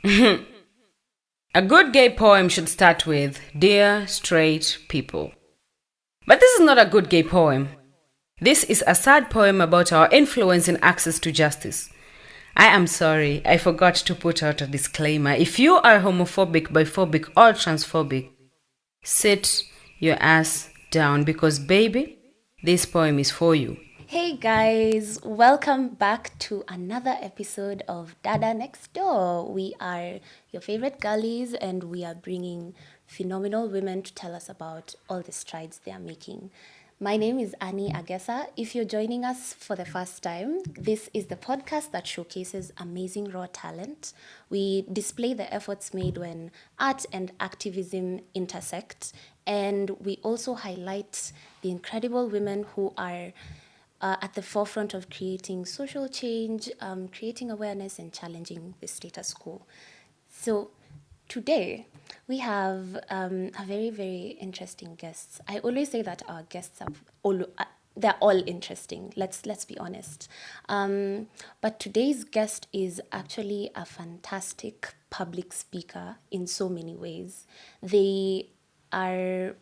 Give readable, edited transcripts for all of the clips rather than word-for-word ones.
A good gay poem should start with, "Dear straight people." But this is not a good gay poem. This is a sad poem about our influence and access to justice. I am sorry, I forgot to put out a disclaimer. If you are homophobic, biphobic, or transphobic, sit your ass down because, baby, this poem is for you. Hey guys, welcome back to another episode of Dada Next Door. We are your favorite girlies and we are bringing phenomenal women to tell us about all the strides they are making. My name is Annie Agesa. If you're joining us for the first time, this is the podcast that showcases amazing raw talent. We display the efforts made when art and activism intersect, and we also highlight the incredible women who are at the forefront of creating social change, creating awareness, and challenging the status quo. So today, we have a very, very interesting guests. I always say that our guests they're all interesting. Let's be honest. But today's guest is actually a fantastic public speaker in so many ways. There are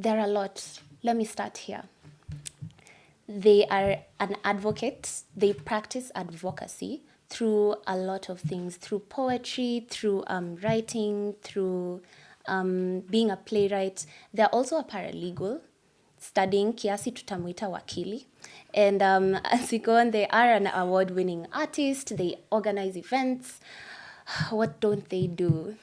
a lot. Let me start here. They are an advocate. They practice advocacy through a lot of things, through poetry, through writing, through being a playwright. They're also a paralegal, studying kiasi tutamuita wakili. And as we go on, they are an award-winning artist. They organize events. What don't they do?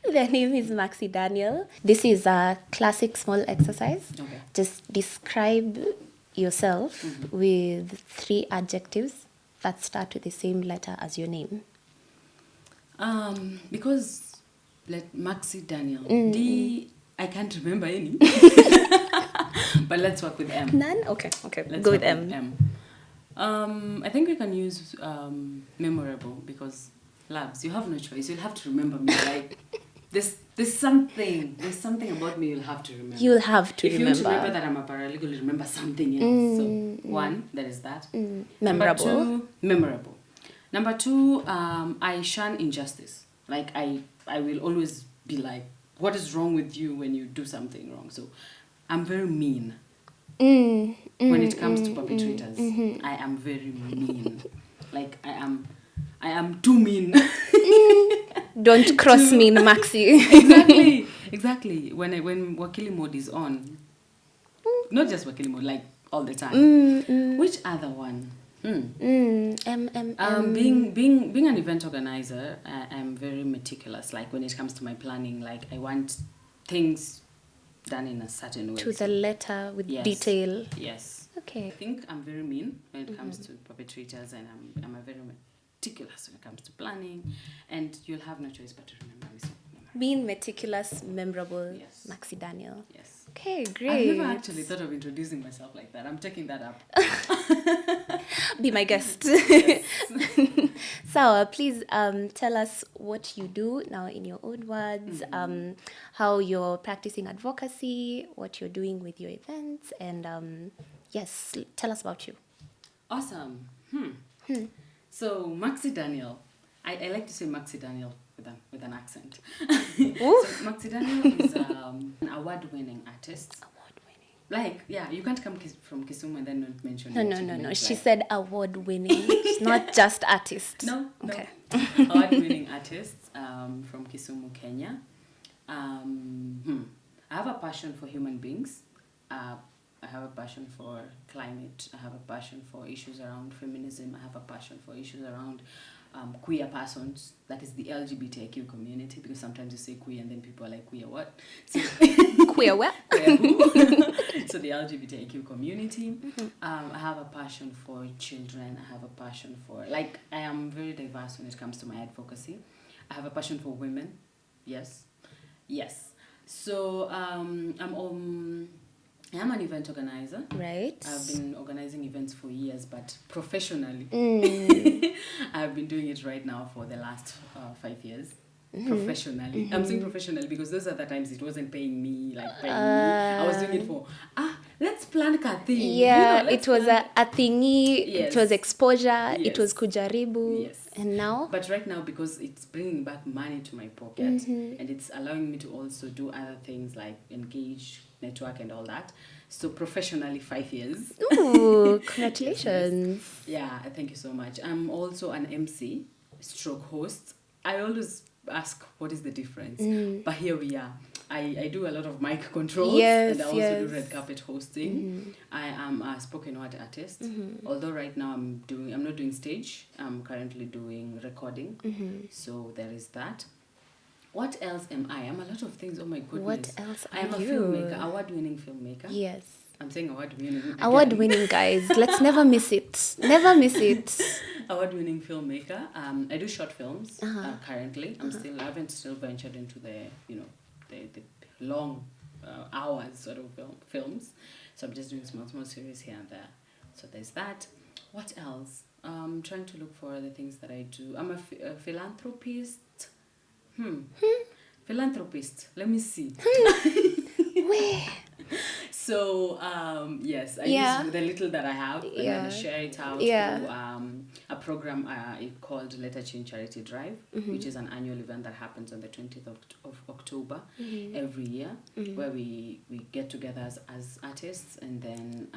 Their name is Maxi Daniel. This is a classic small exercise. Okay. Just describe yourself with 3 adjectives that start with the same letter as your name. Because Maxi Daniel, I can't remember any. But let's work with M. None? Okay. Let's go with work M. I think we can use memorable because labs, you have no choice. You'll have to remember me. Like there's something about me you'll have to remember. You'll have to remember. If you remember that I'm a paralegal, you remember something else. So one, that is that. Memorable. Number 2, memorable. Number 2, I shun injustice. Like I will always be like, what is wrong with you when you do something wrong? So I'm very mean. When it comes to perpetrators, I am very mean. Like I am too mean. Don't cross me, Maxi. Exactly. When Wakili mode is on, not just Wakili mode, like all the time. Which other one? Being an event organizer, I'm very meticulous. Like when it comes to my planning, like I want things done in a certain way. To the letter with detail. Yes. Okay. I think I'm very mean when it comes to perpetrators, and I'm a very meticulous when it comes to planning, and you'll have no choice but to remember me. So being meticulous, memorable, yes. Maxi Daniel. Yes. Okay, great. I've never actually thought of introducing myself like that. I'm taking that up. Be my guest. Yes. So please tell us what you do now in your own words, how you're practicing advocacy, what you're doing with your events, and yes, tell us about you. Awesome. So Maxi Daniel, I like to say Maxi Daniel with an accent. So Maxi Daniel is an award-winning artist. Award-winning. Like, yeah, you can't come from Kisumu and then not mention No. She said award-winning, not just artist. No. Okay. Award-winning artists from Kisumu, Kenya. I have a passion for human beings. I have a passion for climate. I have a passion for issues around feminism. I have a passion for issues around queer persons. That is the LGBTIQ community, because sometimes you say queer and then people are like, queer what? So, queer what? Queer who? So the LGBTIQ community. I have a passion for children. I have a passion for, like, I am very diverse when it comes to my advocacy. I have a passion for women. Yes. So I am an event organizer. Right. I've been organizing events for years, but professionally. I've been doing it right now for the last 5 years. Professionally. I'm saying professionally because those are the times it wasn't paying me. I was doing it for, let's plan a thing. Yeah, Let's it was plan a thingy, Yes. it was exposure, it was Yes. kujaribu. Yes. And now? But right now, because it's bringing back money to my pocket and it's allowing me to also do other things like engage, network, and all that. So professionally, 5 years. Ooh, Yes, congratulations. yeah, thank you so much. I'm also an MC, stroke host. I always ask what is the difference, but here we are. I do a lot of mic controls, Yes, and I also yes. do red carpet hosting. I am a spoken word artist, although right now I'm not doing stage. I'm currently doing recording, so there is that. What else am I? I'm a lot of things. Oh my goodness! What else I am are a you? filmmaker, award-winning filmmaker. Yes. I'm saying award-winning. Award-winning, guys. Let's never miss it. Never miss it. Award-winning filmmaker. I do short films currently. I haven't still ventured into the the long hours sort of films. So I'm just doing small series here and there. So there's that. What else? I'm trying to look for other things that I do. I'm a philanthropist. Philanthropist. Let me see. Where? So yes, I use the little that I have and then I share it out through a program called Letter Change Charity Drive, which is an annual event that happens on the 20th of October every year, where we get together as artists and then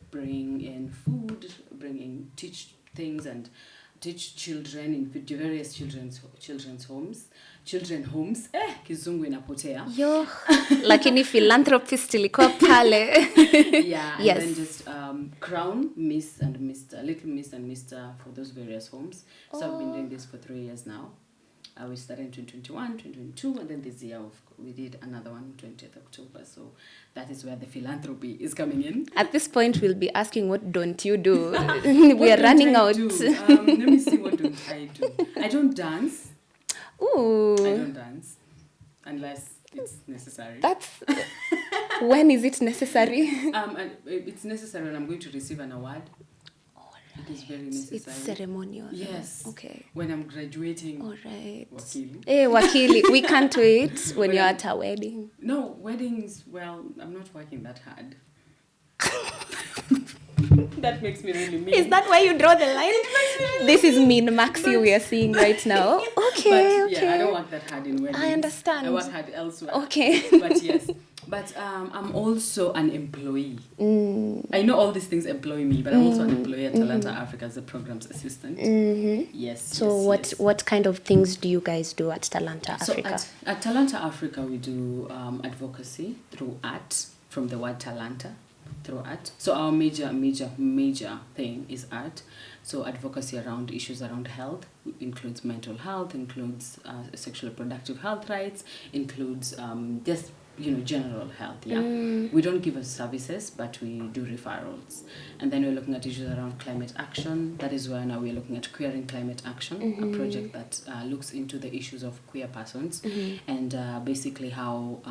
bring in food, teach things and teach children in various children's homes. Kizungu inapotea. Yo, lakini philanthropist ilikuwa pale. Yeah, and yes. then just crown Miss and Mr. Little Miss and Mr. for those various homes. So I've been doing this for 3 years now. We started in 2021, 2022, and then this year we did another one, 20th October. So that is where the philanthropy is coming in. At this point, we'll be asking, what don't you do? We are running out. Let me see, what don't I do? I don't dance. Ooh. I don't dance unless it's necessary. That's... When is it necessary? And it's necessary when I'm going to receive an award. It is very necessary. It's ceremonial. Yes. Okay. When I'm graduating. All right. Wakili. Hey, wakili. We can't wait when you're at a wedding. No, weddings, well, I'm not working that hard. That makes me really mean. Is that why you draw the line? This is mean Maxi we are seeing right now. Okay, but, yeah, I don't work that hard in weddings. I understand. I work hard elsewhere. Okay. But yes. But I'm also an employee. I know all these things employ me, but I'm also an employee at Talanta Africa as a programs assistant. Yes. So what kind of things do you guys do at Talanta Africa? So at Talanta Africa, we do advocacy through art, from the word Talanta, through art. So our major thing is art. So advocacy around issues around health includes mental health, includes sexual reproductive health rights, includes just general health. We don't give us services, but we do referrals. And then we're looking at issues around climate action. That is why now we're looking at Queering Climate Action, a project that looks into the issues of queer persons and basically how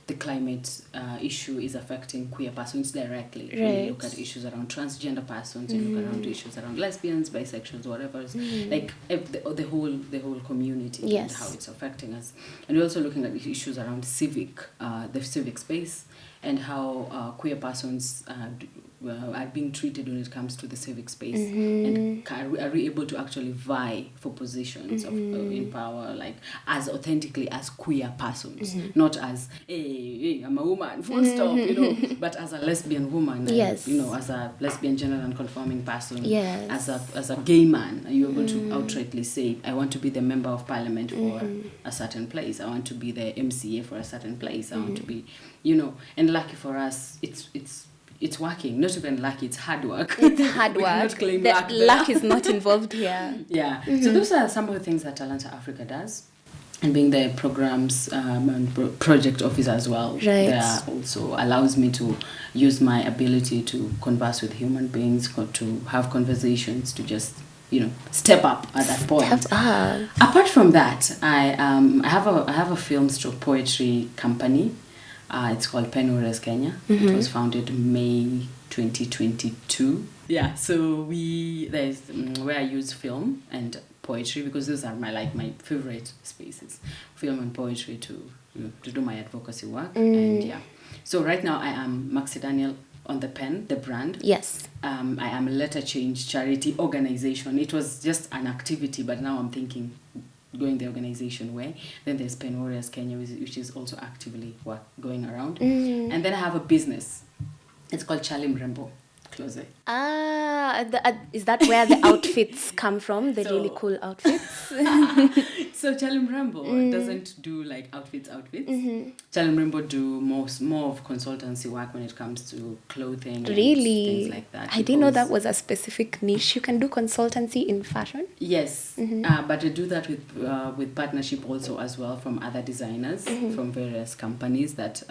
the climate issue is affecting queer persons directly. Right. We look at issues around transgender persons, we look around issues around lesbians, bisexuals, whatever, like the whole community and how it's affecting us. And we're also looking at issues around the civic space and how queer persons are being treated when it comes to the civic space, and are we able to actually vie for positions of in power, like as authentically as queer persons, not as hey, I'm a woman, full stop, but as a lesbian woman, yes, as a lesbian gender non-conforming person, yes, as a gay man, are you able to outrightly say, I want to be the member of parliament for a certain place, I want to be the MCA for a certain place, I want to be, and lucky for us, it's working. Not even lucky, it's hard work. It's hard work. We cannot claim luck is not involved here. Yeah. So those are some of the things that Talanta Africa does. And being the programs and project officer as well, that also allows me to use my ability to converse with human beings, to have conversations, to just step up at that point. Apart from that, I have a film stroke poetry company. It's called Penures Kenya. It was founded May 2022. Yeah, so there's where I use film and poetry, because those are my favorite spaces, film and poetry, to do my advocacy work. And So right now I am Maxi Daniel on the pen, the brand. Yes. I am a letter change charity organization. It was just an activity, but now I'm thinking going the organization way. Then there's Pen Warriors Kenya, which is also actively going around. And then I have a business. It's called Charlie Mrembo Closet. Is that where the outfits come from? The really cool outfits? So Charlie Mrembo doesn't do like outfits. Charlie Mrembo do more of consultancy work when it comes to clothing Really? and things like that. I didn't know that was a specific niche. You can do consultancy in fashion? Yes, but we do that with partnership also as well from other designers from various companies that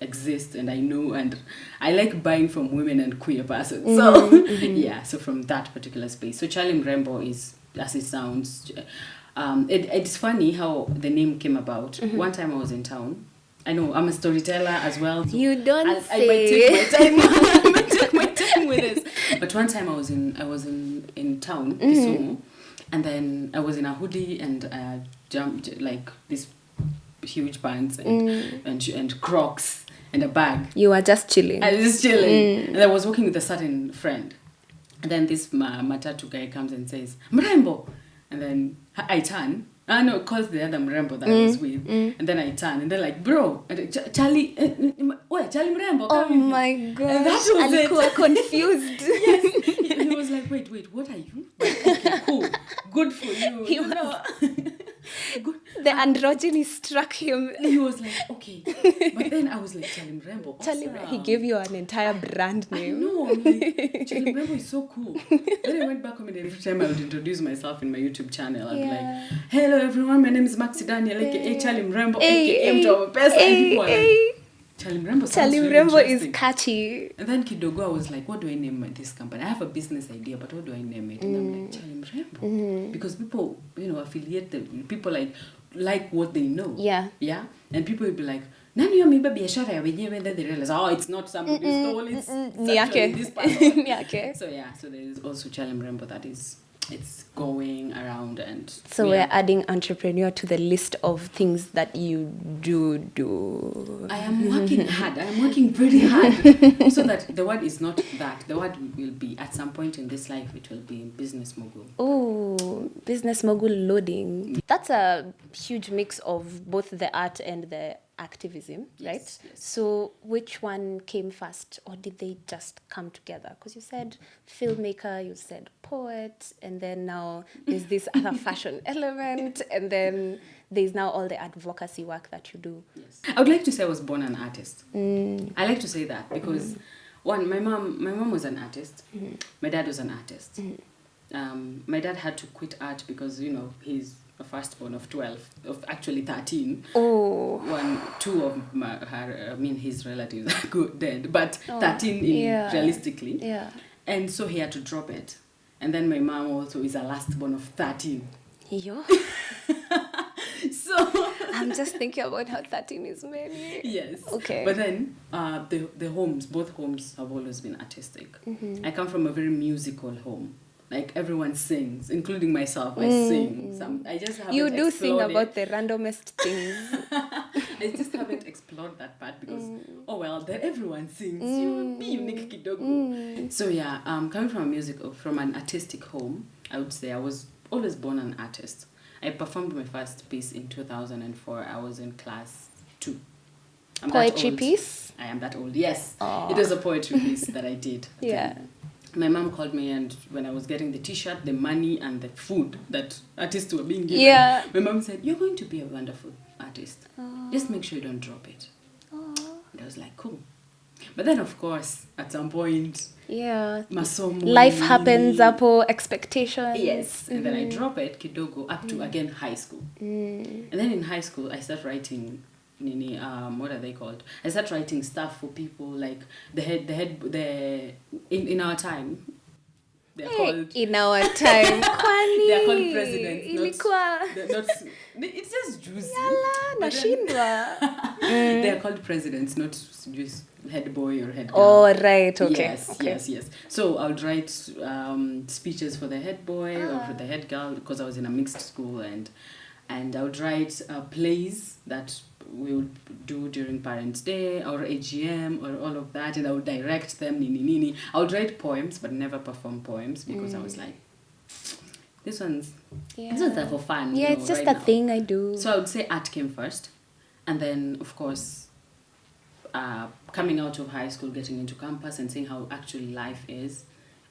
exist, and I know, and I like buying from women and queer persons. So yeah, so from that particular space. So Charlie Mrembo is, as it sounds, it's funny how the name came about. One time I was in town. I know I'm a storyteller as well. So you don't I say. might take my time. I might take my time with this. But one time I was in town, Kisumu, and then I was in a hoodie and jumped like this huge pants and Crocs and a bag. You were just chilling. I was just chilling. And I was walking with a certain friend. And then this matatu guy comes and says, Mrembo. And then I turn. No, it calls the other Mrembo that I was with. And then I turn. And they're like, bro, Charlie, Charlie Mrembo. Oh my God. And that was it. Alikuwa confused. Yes. He was like, wait, what are you? Okay, cool. Good for you. He Good. The androgyny struck him. He was like, okay. But then I was like, Charlie Mrembo. Awesome. He gave you an entire brand name. No, I'm like, Charlie Mrembo is so cool. Then I went back home and every time I would introduce myself in my YouTube channel, I'd be like, hello everyone, my name is Maxi Daniel, aka Charlie Mrembo, aka Mtu Pesa. And people are like, Charlie Mrembo is catchy. And then kidogo I was like, what do I name this company? I have a business idea, but what do I name it? And I'm like, Charlie Mrembo. Because people, affiliate them. People like what they know. Yeah. Yeah. And people will be like, nani yameiba biashara ya wenyewe, then they realize, it's not somebody stole, it's actually this person. So yeah, so there is also Charlie Mrembo that is, it's going around. And so we're adding entrepreneur to the list of things that you do. I am working hard. I am working very hard. So that the word is not that. The word will be, at some point in this life, it will be business mogul. Oh, business mogul loading. That's a huge mix of both the art and the activism, right? Yes. So which one came first, or did they just come together? Because you said filmmaker, you said poet, and then now there's this other fashion element, and then there's now all the advocacy work that you do. Yes. I would like to say I was born an artist. I like to say that because one, my mom was an artist. My dad was an artist. My dad had to quit art because he's a firstborn of 12, of actually 13. Oh. Two of his relatives are dead, but 13 realistically. Yeah. And so he had to drop it. And then my mom also is a lastborn of 13. Yo. So I'm just thinking about how 13 is many. Yes. Okay. But then both homes have always been artistic. I come from a very musical home. Like everyone sings, including myself. I sing. I just haven't. You do sing it. about the randomest things. I just haven't explored that part because everyone sings. You be unique kidogo. So yeah, coming from an artistic home, I would say I was always born an artist. I performed my first piece in 2004. I was in class 2. Poetry piece? I am that old. Yes, It was a poetry piece that I did. Yeah. My mom called me, and when I was getting the t-shirt, the money, and the food that artists were being given, my mom said, you're going to be a wonderful artist. Just make sure you don't drop it. And I was like, cool. But then, of course, at some point, life happens, expectations. Yes. And then I drop it, kidogo, up to, again, high school. And then in high school, I start writing... what are they called? I start writing stuff for people like in our time. They're called in our time. They're called presidents. It's just juicy. They're called presidents, not just head boy or head girl. Oh, right. Okay. Yes. So I would write speeches for the head boy or for the head girl because I was in a mixed school, and I would write plays that we would do during Parents' Day or AGM or all of that, and I would direct them, nini. I would write poems, but never perform poems because I was like, these ones are for fun. Yeah, it's just a thing I do. So I would say art came first, and then of course, coming out of high school, getting into campus, and seeing how actually life is.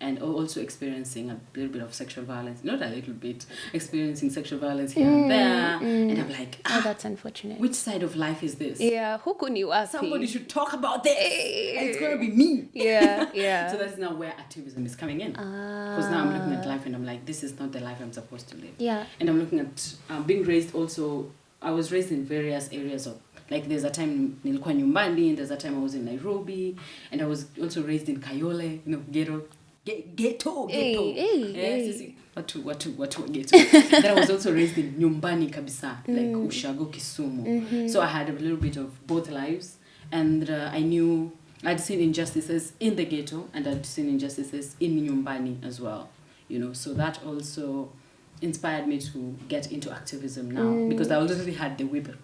And also experiencing a little bit of sexual violence. Not a little bit. Experiencing sexual violence here and there. And I'm like, that's unfortunate. Which side of life is this? Yeah, who could you ask? Somebody should talk about this. And it's going to be me. Yeah. So that's now where activism is coming in. Because now I'm looking at life and I'm like, this is not the life I'm supposed to live. Yeah. And I'm looking at being raised also. I was raised in various areas of, like there's a time nilikuwa nyumbani, and there's a time I was in Nairobi, and I was also raised in Kayole, ghetto. Ghetto. Yes, watu ghetto. Then I was also raised in nyumbani kabisa, like Ushago, Kisumu. So I had a little bit of both lives, and I knew I'd seen injustices in the ghetto, and I'd seen injustices in nyumbani as well. So that also inspired me to get into activism now, because I already had the weapon.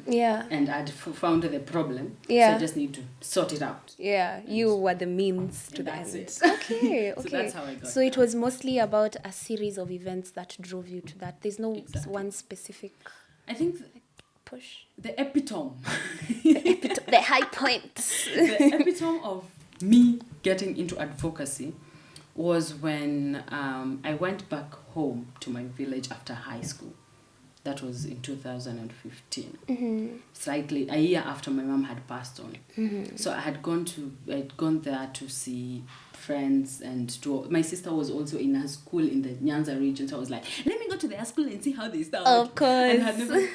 And I'd found the problem, so I just need to sort it out. You were the means to the end. It. Okay. So that's how I got so it was mostly about a series of events that drove you to that. There's no one specific, I think, push. The epitome. The high point. The epitome of me getting into advocacy was when I went back home to my village after high school. That was in 2015, slightly a year after my mom had passed on. So I'd gone there to see friends, and my sister was also in her school in the Nyanza region. So I was like, let me go to their school and see how they start. Of course. And I had never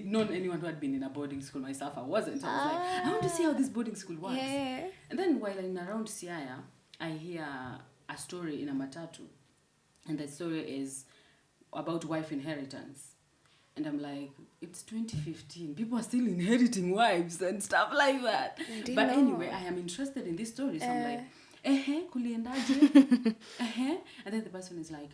known anyone who had been in a boarding school. Myself, I wasn't. So I was like, I want to see how this boarding school works. Yeah. And then while I'm around Siaya, I hear a story in a matatu, and the story is about wife inheritance. And I'm like, it's 2015. People are still inheriting wives and stuff like that. But anyway, I am interested in this story. So I'm like, kuliendaje? And then the person is like,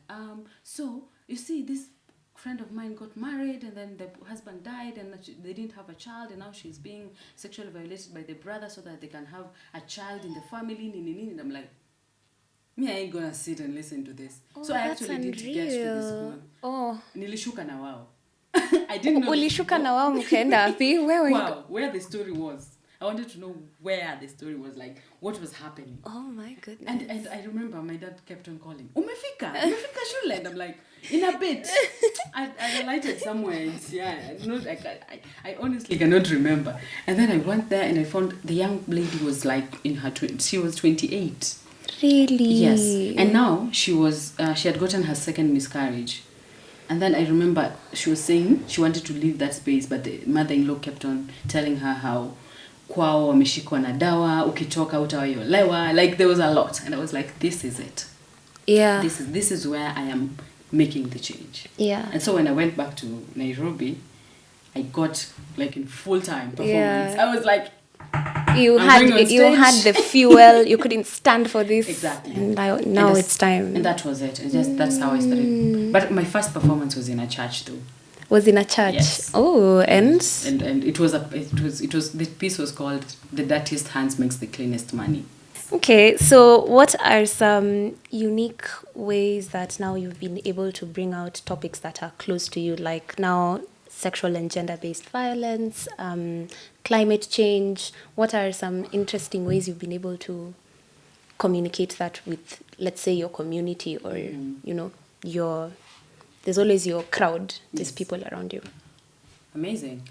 so, you see, this friend of mine got married, and then the husband died, and they didn't have a child, and now she's being sexually violated by the brother so that they can have a child in the family. And I'm like, me, I ain't gonna sit and listen to this. So I actually did get to this school. Nilishuka na wao. I didn't know. Ulishuka na wao mkaenda wapi? Where the story was. I wanted to know where the story was, like what was happening. Oh my goodness. And I remember my dad kept on calling, Umefika shule. And I'm like, in a bit. I alighted somewhere. I honestly cannot remember. And then I went there and I found the young lady was like in her she was 28. Really? Yes. And now she had gotten her second miscarriage. And then I remember she was saying she wanted to leave that space, but the mother-in-law kept on telling her how kwao wameshikwa na dawa, ukitoka utawayolewa. Like there was a lot, and I was like, this is it. Yeah. This is where I am making the change. Yeah. And so when I went back to Nairobi, I got like in full-time performance. Yeah. I was like, you had the fuel. You couldn't stand for this. Exactly. And now it's time. And that was it. That's how I started. But my first performance was in a church, though. Was in a church. Yes. Oh, and it was the piece was called "The Dirtiest Hands Makes the Cleanest Money." Okay, so what are some unique ways that now you've been able to bring out topics that are close to you, like now sexual and gender-based violence, climate change? What are some interesting ways you've been able to communicate that with, let's say, your community or, there's always your crowd, there's people around you. Amazing.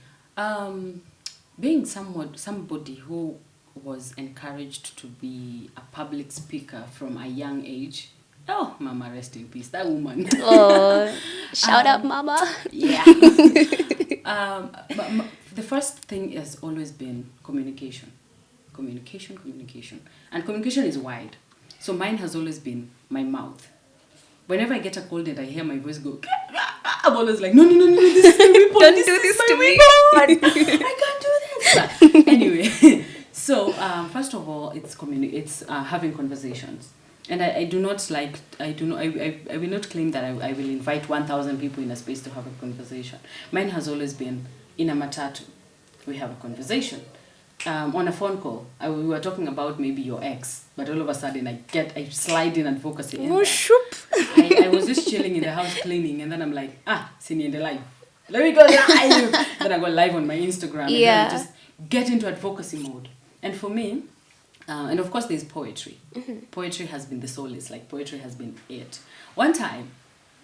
Being somebody who was encouraged to be a public speaker from a young age. Oh, Mama, rest in peace. That woman. Oh, shout out, Mama. Yeah. But the first thing has always been communication. Communication. And communication is wide. So mine has always been my mouth. Whenever I get a cold and I hear my voice go, I'm always like, no, this is my report. Don't do this to me. I can't do this. But anyway, so first of all, it's having conversations. And I will not claim that I will invite 1,000 people in a space to have a conversation. Mine has always been in a matatu. we have a conversation. On a phone call, we were talking about maybe your ex, but all of a sudden I slide in advocacy. Oh, shoop. I was just chilling in the house cleaning, and then I'm like, sini in the live. Let me go live. Then I go live on my Instagram, and then I just get into advocacy mode. And for me, and of course there's poetry. Poetry has been the solace, like poetry has been it. One time,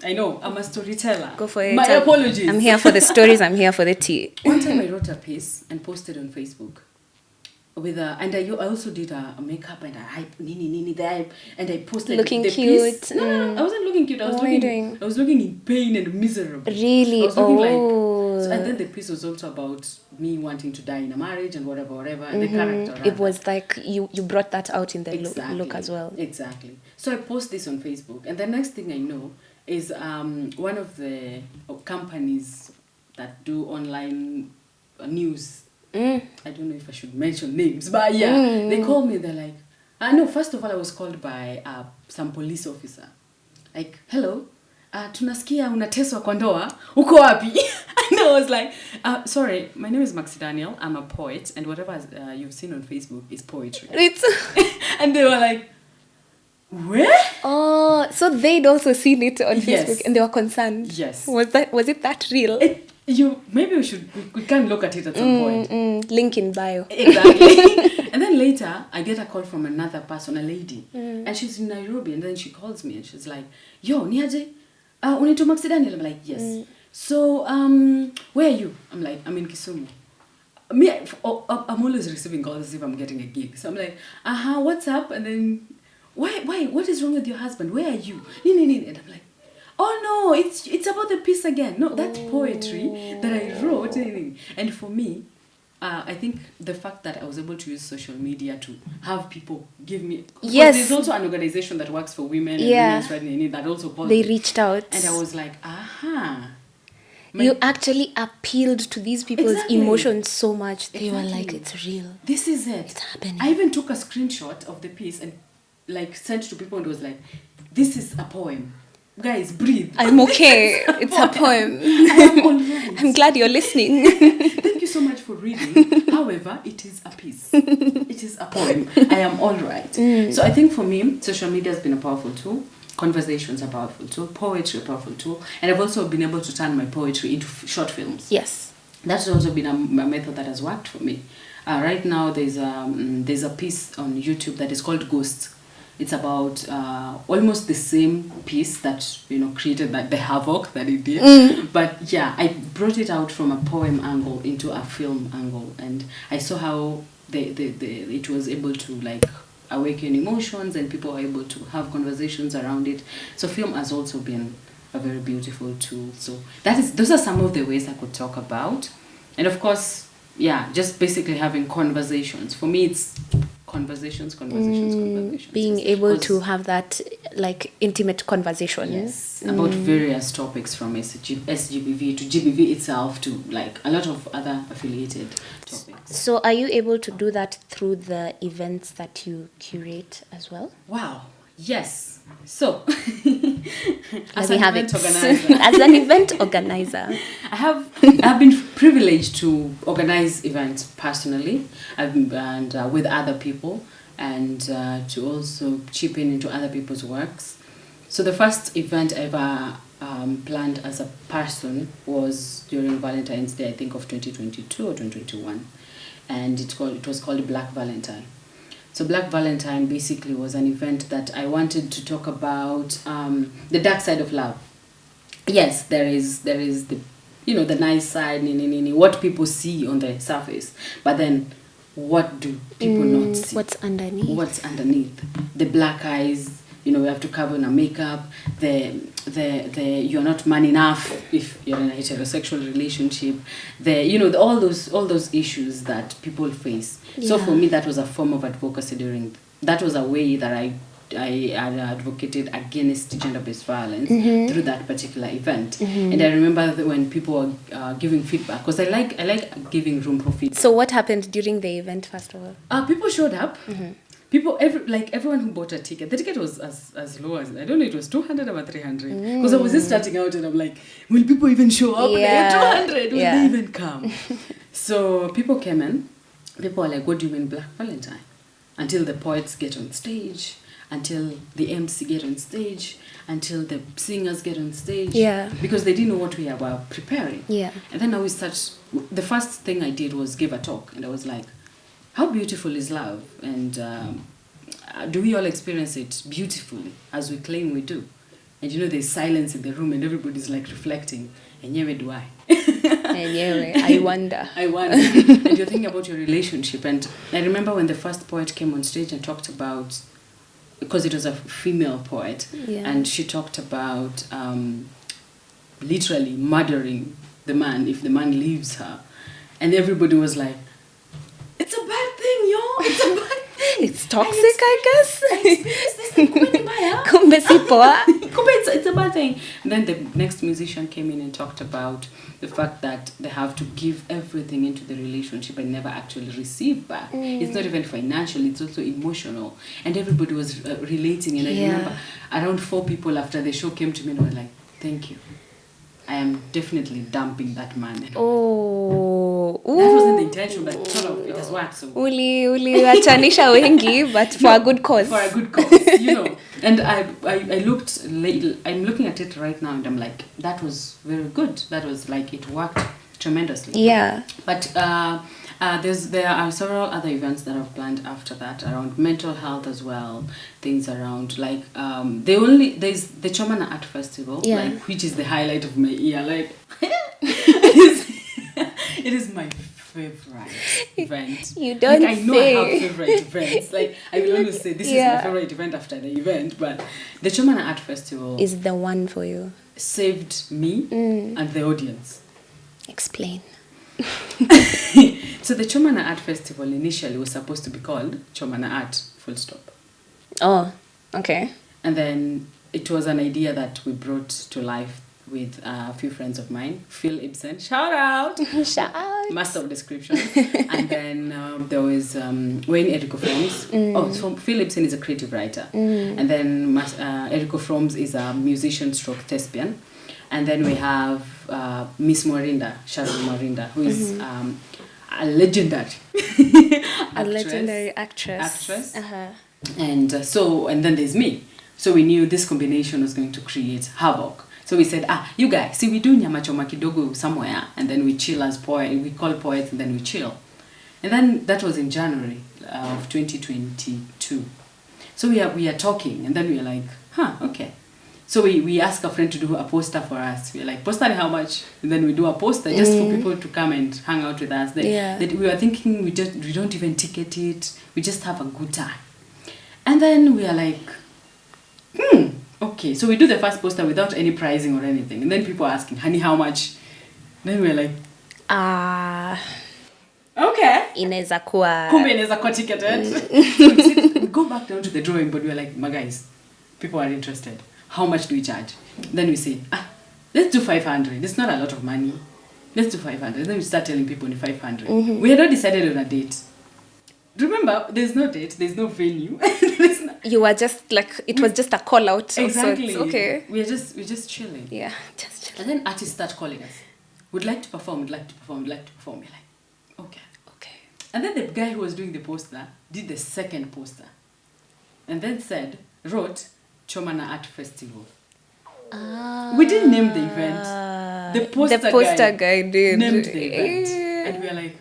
I know, I'm a storyteller. Go for it. My apologies. I'm here for the stories, I'm here for the tea. One time I wrote a piece and posted on Facebook. And I also did a makeup and a hype, nini there, and I posted looking the cute. piece. No, I wasn't looking cute. I was looking in pain and miserable. Really? I was looking and then the piece was also about me wanting to die in a marriage and whatever, and the character. Rather. It was like you brought that out in the look as well. Exactly. So I post this on Facebook, and the next thing I know is one of the companies that do online news. I don't know if I should mention names, but they called me. They're like, no, first of all, I was called by some police officer. Like, hello, tunasikia unateswa kwa ndoa, uko wapi? And I was like, sorry, my name is Maxi Daniel. I'm a poet, and whatever you've seen on Facebook is poetry. And they were like, where? Oh, so they'd also seen it on Facebook, and they were concerned. Yes. Was it that real? Maybe we can look at it at some point. Link in bio. Exactly. And then later, I get a call from another person, a lady, and she's in Nairobi, and then she calls me and she's like, "Yo, niaje? Unaitwa Maxi Daniel?" I'm like, "Yes." So, where are you? I'm like, "I'm in Kisumu." I'm always receiving calls as if I'm getting a gig. So I'm like, what's up? And then, why? What is wrong with your husband? Where are you? And I'm like, oh no, it's about the piece again. No, that's poetry that I wrote. And for me, I think the fact that I was able to use social media to have people give me... Yes. There's also an organization that works for women and women's rights that also called They me. Reached out. And I was like, You actually appealed to these people's emotions so much. They were like, it's real. This is it. It's happening. I even took a screenshot of the piece and sent to people and was like, this is a poem. Guys, breathe. I'm okay. It's a poem. I am all right. I'm glad you're listening. Thank you so much for reading. However, it is a piece. It is a poem. I am all right. So I think for me, social media has been a powerful tool. Conversations are a powerful tool. Poetry a powerful tool. And I've also been able to turn my poetry into short films. Yes. That's also been a method that has worked for me. Right now, there's a piece on YouTube that is called Ghosts. It's about almost the same piece that created the havoc that it did. But yeah, I brought it out from a poem angle into a film angle, and I saw how it was able to awaken emotions, and people were able to have conversations around it. So film has also been a very beautiful tool. So those are some of the ways I could talk about, and of course, just basically having conversations. For me, it's conversations. Being able to have that intimate conversation. Yes, about various topics from SGBV to GBV itself to a lot of other affiliated topics. So are you able to do that through the events that you curate as well? Wow. Yes. So, as an event organizer, I've been privileged to organize events personally, and with other people, and to also chip into other people's works. So the first event I ever planned as a person was during Valentine's Day, I think of 2022 or 2021, and it was called Black Valentine. So Black Valentine basically was an event that I wanted to talk about the dark side of love. Yes, there is the the nice side, what people see on the surface, but then what do people not see? What's underneath? What's underneath? The black eyes. We have to cover our makeup. The you're not man enough if you're in a heterosexual relationship. All those issues that people face. Yeah. So for me, that was a form of advocacy that was a way that I advocated against gender-based violence through that particular event. And I remember that when people were giving feedback, because I like giving room for feedback. So what happened during the event, first of all? People showed up. Everyone who bought a ticket, the ticket was as low as, I don't know, it was 200 or 300. Because I was just starting out and I'm like, will people even show up? Yeah. 200, will they even come? So people came in. People were like, what do you mean Black Valentine? Until the poets get on stage, until the MC get on stage, until the singers get on stage. Yeah. Because they didn't know what we were preparing. Yeah. And then the first thing I did was give a talk. And I was like, how beautiful is love? And do we all experience it beautifully as we claim we do? And there's silence in the room and everybody's like reflecting. And yeah, do I? I wonder. And you're thinking about your relationship. And I remember when the first poet came on stage and talked about, because it was a female poet, and she talked about literally murdering the man if the man leaves her. And everybody was like, it's a bad thing, yo! It's a bad thing! It's toxic, I guess. Kumbe si poa. It's a bad thing. And then the next musician came in and talked about the fact that they have to give everything into the relationship and never actually receive back. It's not even financial, it's also emotional. And everybody was relating. And I remember around 4 people after the show came to me and were like, thank you. I am definitely dumping that man. Oh. That wasn't the intention, but sort of it has worked. So. Uli wachanisha wengi, but for a good cause. For a good cause, And I looked late. I'm looking at it right now, and I'm like, that was very good. That was like, it worked tremendously. Yeah. But there are several other events that I've planned after that around mental health as well. Things around like there's the Chomana Art Festival, which is the highlight of my year. Like it is my favorite event. You don't I know I have favorite events. Like I will always say this is my favorite event after the event, but the Chomana Art Festival is the one for you. Saved me and the audience. Explain. So the Chomana Art Festival initially was supposed to be called Chomana Art, full stop. Oh, okay. And then it was an idea that we brought to life with a few friends of mine. Phil Ibsen, shout out! Shout out! Master of description. And then there was Wayne Eriko Froms. So Phil Ibsen is a creative writer. And then Eriko Froms is a musician stroke thespian. And then we have Miss Morinda, Sharon Morinda, who is a legendary actress. Uh-huh. And and then there's me. So we knew this combination was going to create havoc. So we said, you guys, see, we do nyama choma kidogo somewhere, and then we chill as poets. We call poets, and then we chill. And then that was in January of 2022. So we are talking, and then we are like, okay. So we ask a friend to do a poster for us. We're like, poster how much? And then we do a poster just for people to come and hang out with us. That we were thinking we don't even ticket it. We just have a good time. And then we are like, okay. So we do the first poster without any pricing or anything. And then people are asking, honey, how much? Then we're like, okay. Inaweza kuwa. Kumbe inaweza kuwa ticketed. So we go back down to the drawing board. We're like, my guys, people are interested. How much do we charge? Then we say, let's do 500. It's not a lot of money. Let's do 500. Then we start telling people 500. We had not decided on a date. Remember, there's no date, there's no venue. You were just like, it was just a call out. Exactly. So it's okay. We're just chilling. Yeah, just chilling. And then artists start calling us. We'd like to perform. We're like, okay. And then the guy who was doing the poster did the second poster. And then wrote, Chomana Art Festival. We didn't name the event. The poster guy did. Named the event. And we are like,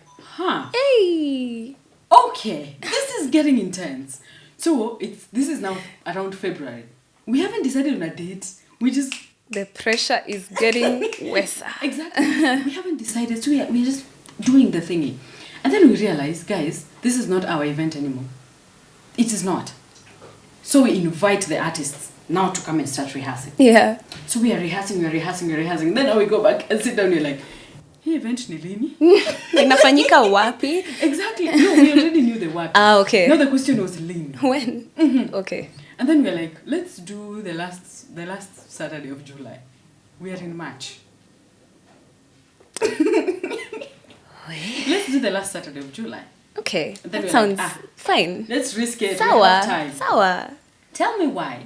Hey. Okay, this is getting intense. So this is now around February. We haven't decided on a date. The pressure is getting worse. Exactly. We haven't decided. So we're just doing the thingy. And then we realize, guys, this is not our event anymore. It is not. So we invite the artists now to come and start rehearsing. Yeah. So we are rehearsing. Then now we go back and sit down. We're like, hey, event ni lini? Inafanyika wapi? Exactly. No, we already knew the wapi. Okay. Now the question was lini. When? Okay. And then we're like, let's do the last Saturday of July. We are in March. Let's do the last Saturday of July. Okay, Then that we're sounds like, fine. let's risk it. We have time. Sour. Tell me why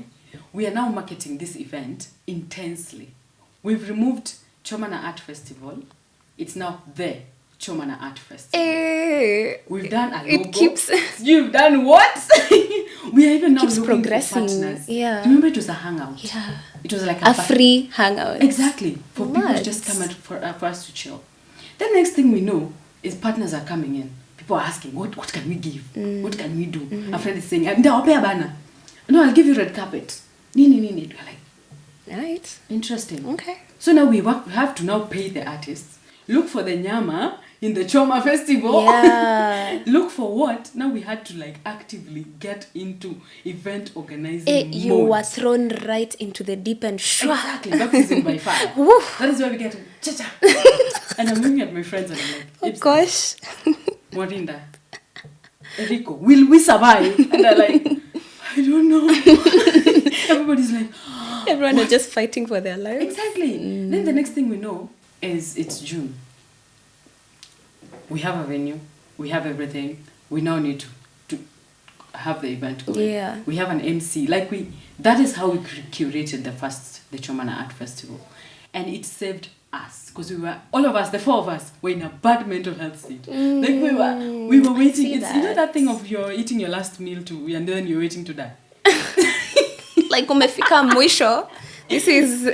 we are now marketing this event intensely. We've removed Chomana Art Festival. It's now the Chomana Art Festival. We've done a logo. It keeps... You've done what? We are even now keeps looking progressing. for partners. Yeah. Remember, it was a hangout. Yeah. It was like a free hangout. Exactly. For people to What? just come and for us to chill. The next thing we know is partners are coming in. People are asking, what can we give? What can we do? A friend is saying, no, I'll give you red carpet. We're like, Right. interesting. Okay. So now we have to now pay the artists. Look for the nyama in the Choma Festival. Yeah. Look for what? Now we had to like actively get into event organizing You mode. were thrown right into the deep end. Exactly. Baptism by fire. Woo. That is where we get cha-cha. And I'm looking at my friends and I'm like, Oh gosh. Morinda, Enrico, will we survive? And they're like, I don't know. Everybody's like, Everyone is just fighting for their lives. exactly. Then the next thing we know is it's June. We have a venue. We have everything. We now need to have the event going. Yeah. We have an MC. That is how we curated the Chomana Art Festival. And it saved us. Because all of us, the four of us, were in a bad mental health state. We were waiting. It's you know that thing of you're eating your last meal and then you're waiting to die. Like umefika mwisho. This is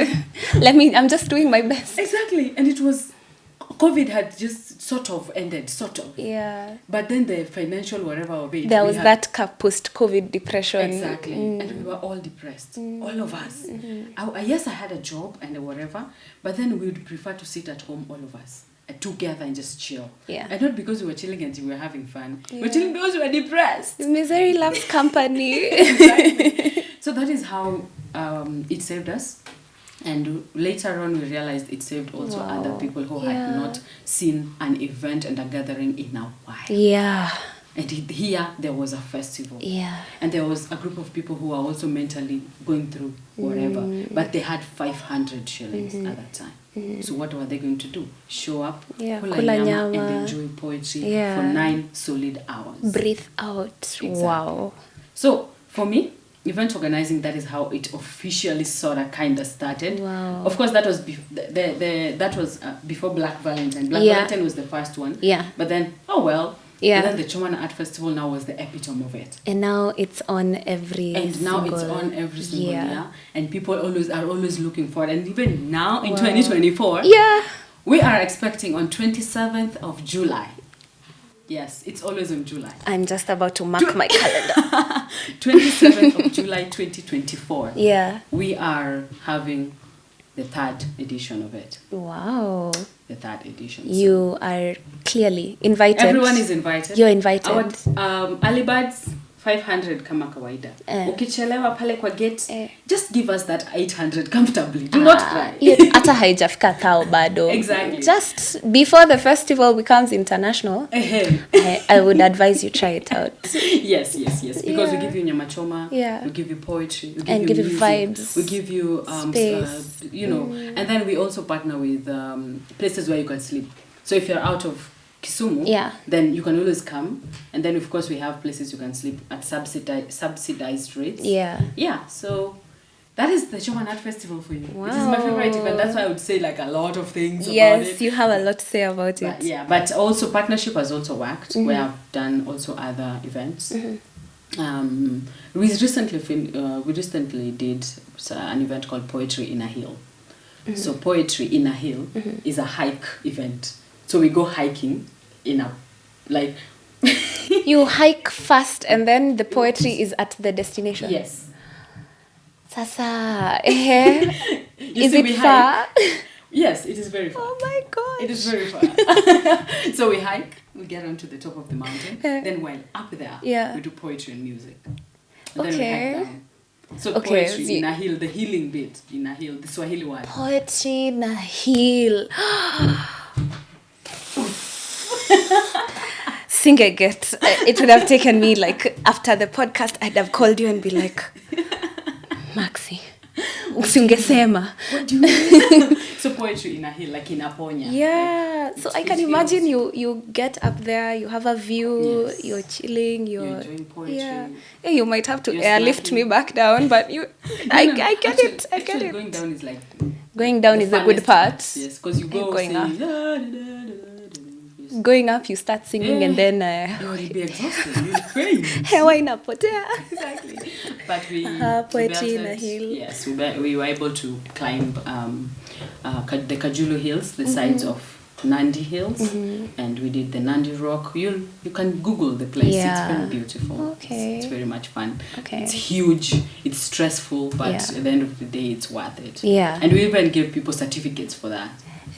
I'm just doing my best. Exactly. And it was COVID had just sort of ended, Yeah. But then the financial whatever of it. There was that post-COVID depression. Exactly. And we were all depressed. All of us. Yes, I had a job and whatever, but then we would prefer to sit at home, all of us, together and just chill. Yeah. And not because we were chilling and we were having fun. Yeah. We're chilling because we were depressed. Misery loves company. Exactly. So that is how it saved us. And later on, we realized it saved also other people who had not seen an event and a gathering in a while. Yeah. And here, there was a festival. Yeah. And there was a group of people who were also mentally going through whatever. But they had 500 shillings at that time. So what were they going to do? Show up, kula nyama, and enjoy poetry for 9 solid hours. Breathe out. Exactly. Wow. So, for me, event organizing, that is how it officially sort of kind of started. Wow. Of course, that was before Black Valentine. Black Valentine was the first one. Yeah. But then, and then the Chomana Art Festival now was the epitome of it. And now it's on every single year. And people are always looking for it. And even now in 2024, we are expecting on 27th of July. Yes, it's always on July. I'm just about to mark my calendar. 27th of July 2024. Yeah. We are having the 3rd edition of it. Wow. The 3rd edition. You are clearly invited. Everyone is invited. You're invited. Our early birds 500 kama kawaida. Ukichelewa pale kwa gate, just give us that 800 comfortably. Do not cry. Hata haijafika thao bado. Exactly. Just before the festival becomes international, I would advise you try it out. Yes. Because we give you nyama choma, we give you poetry, we give you music, vibes, we give you space, and then we also partner with places where you can sleep. So if you're out of Kisumu, then you can always come, and then of course we have places you can sleep at subsidized rates. So that is the Chomana Art Festival for you. Wow. It is my favorite event. That's why I would say like a lot of things about it. Yes, you have a lot to say about it. But also partnership has also worked. We have done also other events. We recently did an event called Poetry in a Hill. So Poetry in a Hill is a hike event. So we go hiking in a, like... You hike first and then the poetry is at the destination? Yes. Sasa, is it far? Yes, it is very far. Oh my gosh. It is very far. So we hike, we get onto the top of the mountain, then while up there, we do poetry and music. And then we hike down. So poetry in a hill, the healing bit in a hill, the Swahili word. Poetry in a hill. Sing a get. It would have taken me like after the podcast, I'd have called you and be like, Maxi, Usingesema. What do you mean? So poetry in a hill, like in Aponya. Yeah. So I can imagine you get up there, you have a view, Yes. you're chilling, You're enjoying poetry. Yeah. Yeah, you might have to You're airlift me snacking. back down, but I get it. I get actually, it. going down is like Going down the is the good funnest part. Yes, because you go Going saying, up. yes. Going up, you start singing, and then You'll be exhausted. You'll faint. hewa inapotea. Exactly. But we Poetry in a belted- hill. Yes, we were able to climb the Kajulu Hills, the sides of Nandi Hills, and we did the Nandi Rock. You can Google the place. Yeah. It's very beautiful. Okay. It's very much fun. Okay. It's huge. It's stressful, but Yeah. at the end of the day, it's worth it. Yeah. And we even give people certificates for that.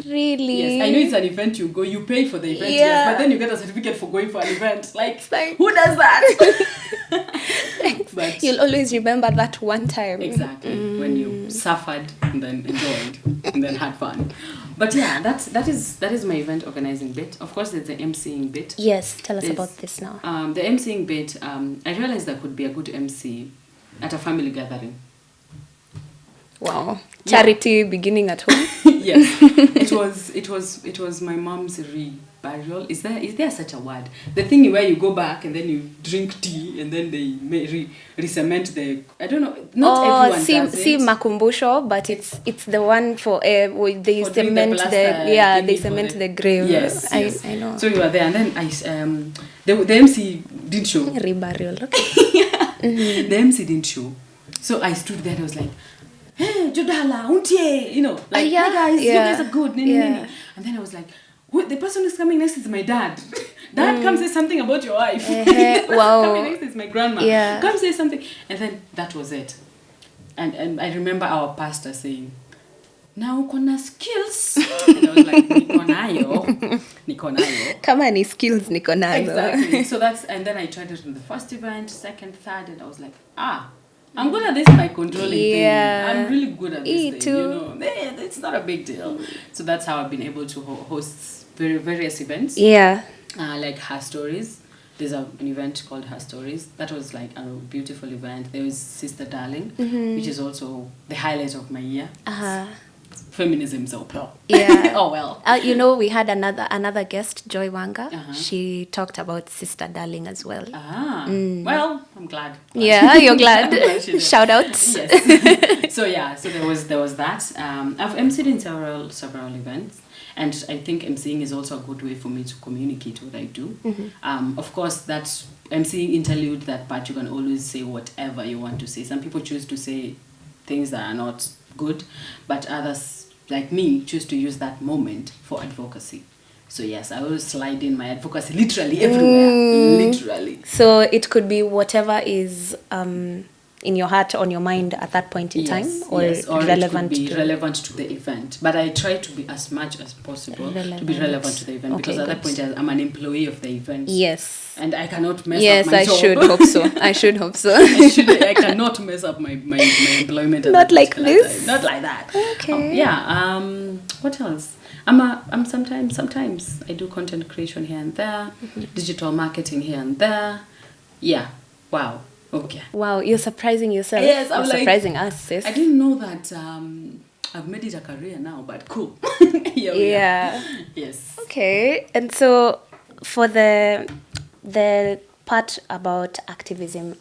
Really? Yes, I know it's an event you go, you pay for the event, Yeah. yes, but then you get a certificate for going for an event. Like, like- who does that? But You'll always remember that one time. exactly, when you suffered and then enjoyed and then had fun. But yeah, that is my event organizing bit. Of course, there's the MCing bit. Yes, tell us There's, about this now. The MCing bit, I realized I could be a good MC at a family gathering. Wow. Yeah. Charity beginning at home. Yes, it was my mom's reburial. Is there such a word? The thing where you go back and then you drink tea and then they re-cement the, I don't know. Not everyone does it. See makumbusho, but it's the one for they For doing the cement plaster they thingy for cement the grave. Yes, I yes. know. So we were there, and then the MC didn't show. Reburial. Okay. The MC didn't show. So I stood there and I was like, hey, Jodala, untie, like, yeah, hey guys, yeah, you guys are good. yeah. And then I was like, the person who's coming next is my dad. Dad, come say something about your wife. Wow. Coming next is my grandma. Yeah. Come say something. And then that was it. And I remember our pastor saying, now kona skills. And I was like, niko nayo. Kama ni skills niko nazo. Exactly. So and then I tried it on the first event, second, third, and I was like, I'm good at this mic controlling Yeah. thing. I'm really good at Me this too. thing, it's not a big deal. So that's how I've been able to host various events. Yeah. Like Her Stories. There's an event called Her Stories. That was like a beautiful event. There was Sister Darling, which is also the highlight of my year. Feminism, so Yeah. oh well. We had another guest, Joy Wanga. She talked about Sister Darling as well. Well, I'm glad. Yeah, you're glad. Glad she did. Shout outs. Yes. So there was that. I've emceed in several events, and I think emceeing is also a good way for me to communicate what I do. Of course, that emceeing interlude, that part you can always say whatever you want to say. Some people choose to say things that are not good, but others, like me, choose to use that moment for advocacy. So yes, I always slide in my advocacy literally everywhere. Literally. So it could be whatever is in your heart, on your mind at that point in time, or relevant it could be relevant to the event. But I try to be as much as possible to be relevant to the event, because at that point I'm an employee of the event. Yes. And I cannot mess Yes, up my I job. should hope so. I should hope so. I cannot mess up my employment. At Not that like particular this? time. Not like that. Okay. What else? I'm sometimes I do content creation here and there, digital marketing here and there. Yeah. Wow. Okay. Wow, you're surprising yourself. Yes, you're I'm like, surprising us, sis. I didn't know that I've made it a career now, but cool. Here we are. Yes. Okay. And so for the part about activism,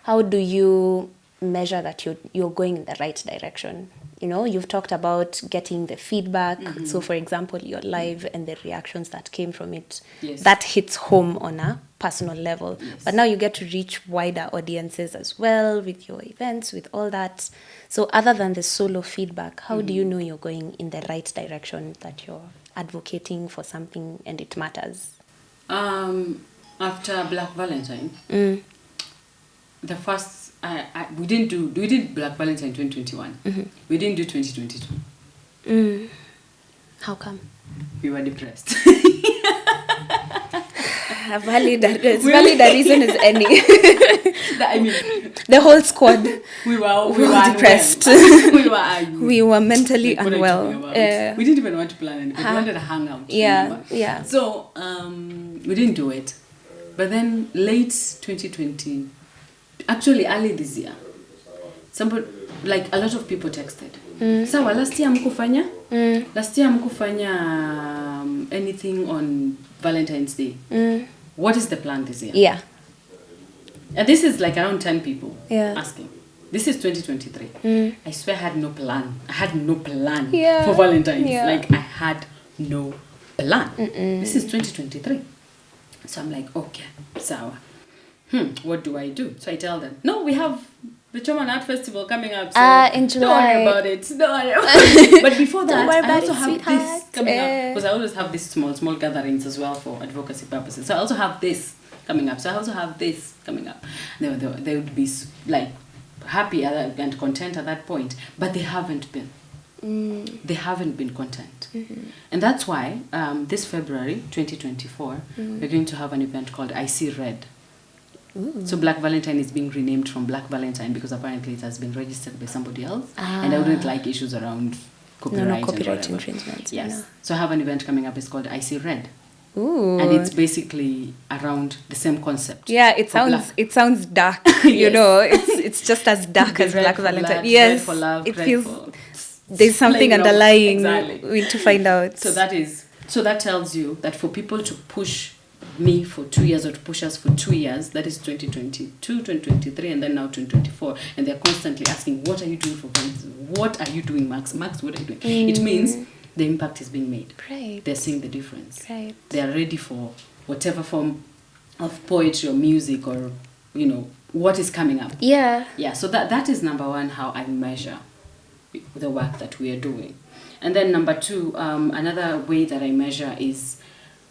how do you measure that you're going in the right direction? You've talked about getting the feedback. So for example, your live and the reactions that came from it, that hits home on a personal level. Yes. But now you get to reach wider audiences as well with your events, with all that. So other than the solo feedback, how do you know you're going in the right direction, that you're advocating for something and it matters? After Black Valentine, the first we did Black Valentine 2021. We didn't do 2022. How come? We were depressed. As valid a reason as any. I mean, the whole squad. We were depressed. We were mentally unwell. We didn't even want to plan anything. We wanted to hang out. Yeah. So we didn't do it. But then late 2020, actually early this year, like a lot of people texted. Sawa, last year mkufanya? Last year mkufanya anything on Valentine's Day. What is the plan this year? Yeah. And this is like around 10 people asking. This is 2023. I swear I had no plan. I had no plan for Valentine's. Like I had no plan. This is 2023. So I'm like, okay, sawa. What do I do? So I tell them, no, we have the Choman Art Festival coming up. So in July. Don't worry about it. Don't worry about it. But before that, I also have this coming up. Because I always have these small gatherings as well for advocacy purposes. So I also have this coming up. So I also have this coming up. They would be like happy and content at that point. But they haven't been. They haven't been content. And that's why this February 2024, we're going to have an event called I See Red. So Black Valentine is being renamed from Black Valentine because apparently it has been registered by somebody else. And I wouldn't like issues around copyright infringement. Yes. So I have an event coming up. It's called I See Red. Ooh. And it's basically around the same concept. Yeah, it sounds dark. You know, it's just as dark as Black Valentine. Yes, red for love, it red feels for there's something underlying. Exactly. We need to find out. So that tells you that for people to push me for 2 years or to push us for 2 years, that is 2022, 2023, and then now 2024, and they're constantly asking, what are you doing for Valentine's? What are you doing, Max? Max, what are you doing? It means the impact is being made. Right. They're seeing the difference. Right. They are ready for whatever form of poetry or music or, you know, what is coming up. Yeah. Yeah, so that is number one, how I measure the work that we are doing. And then number two, another way that I measure is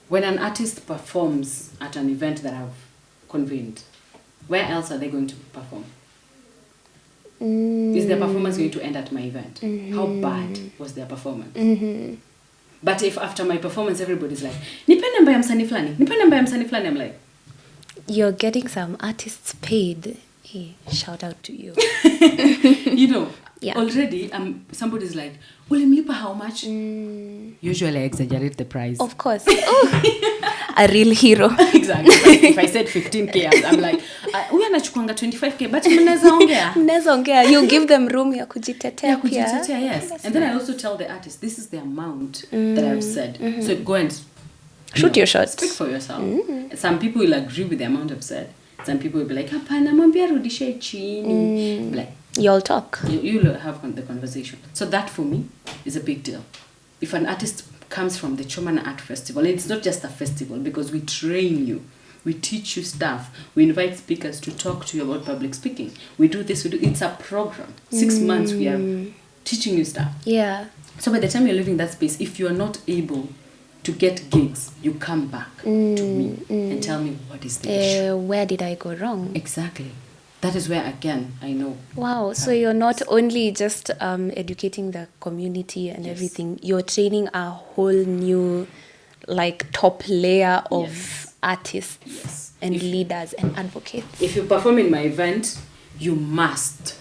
when an artist performs at an event that I've convened, where else are they going to perform? Is their performance going to end at my event? How bad was their performance? But if after my performance everybody's like, nipe namba ya msanii fulani, I'm like, you're getting some artists paid. Hey, shout out to you. You know, yeah. Already somebody's like, ulimlipa how much? Usually I exaggerate the price. Of course. Oh, a real hero. Exactly. If I said 15K, I'm like, huyu anachukuanga 25K, but mnaweza ongea. You give them room ya kujitetea pia. Yes. And then I also tell the artist, this is the amount that I've said. So go and shoot your shot. Speak for yourself. Some people will agree with the amount I've said. Some people will be like, hapana, mwambie rudishe chini. Like, you'll talk. You'll have the conversation. So that for me is a big deal. If an artist comes from the Chomana Art Festival, it's not just a festival because we train you. We teach you stuff. We invite speakers to talk to you about public speaking. We do this, it's a program. 6 months we are teaching you stuff. Yeah. So by the time you're leaving that space, if you're not able to get gigs, you come back to me and tell me what is the issue. Where did I go wrong? Exactly. That is where, again, I know. Wow. So you're not only just educating the community and everything, you're training a whole new, like, top layer of artists and leaders and advocates. If you perform in my event, you must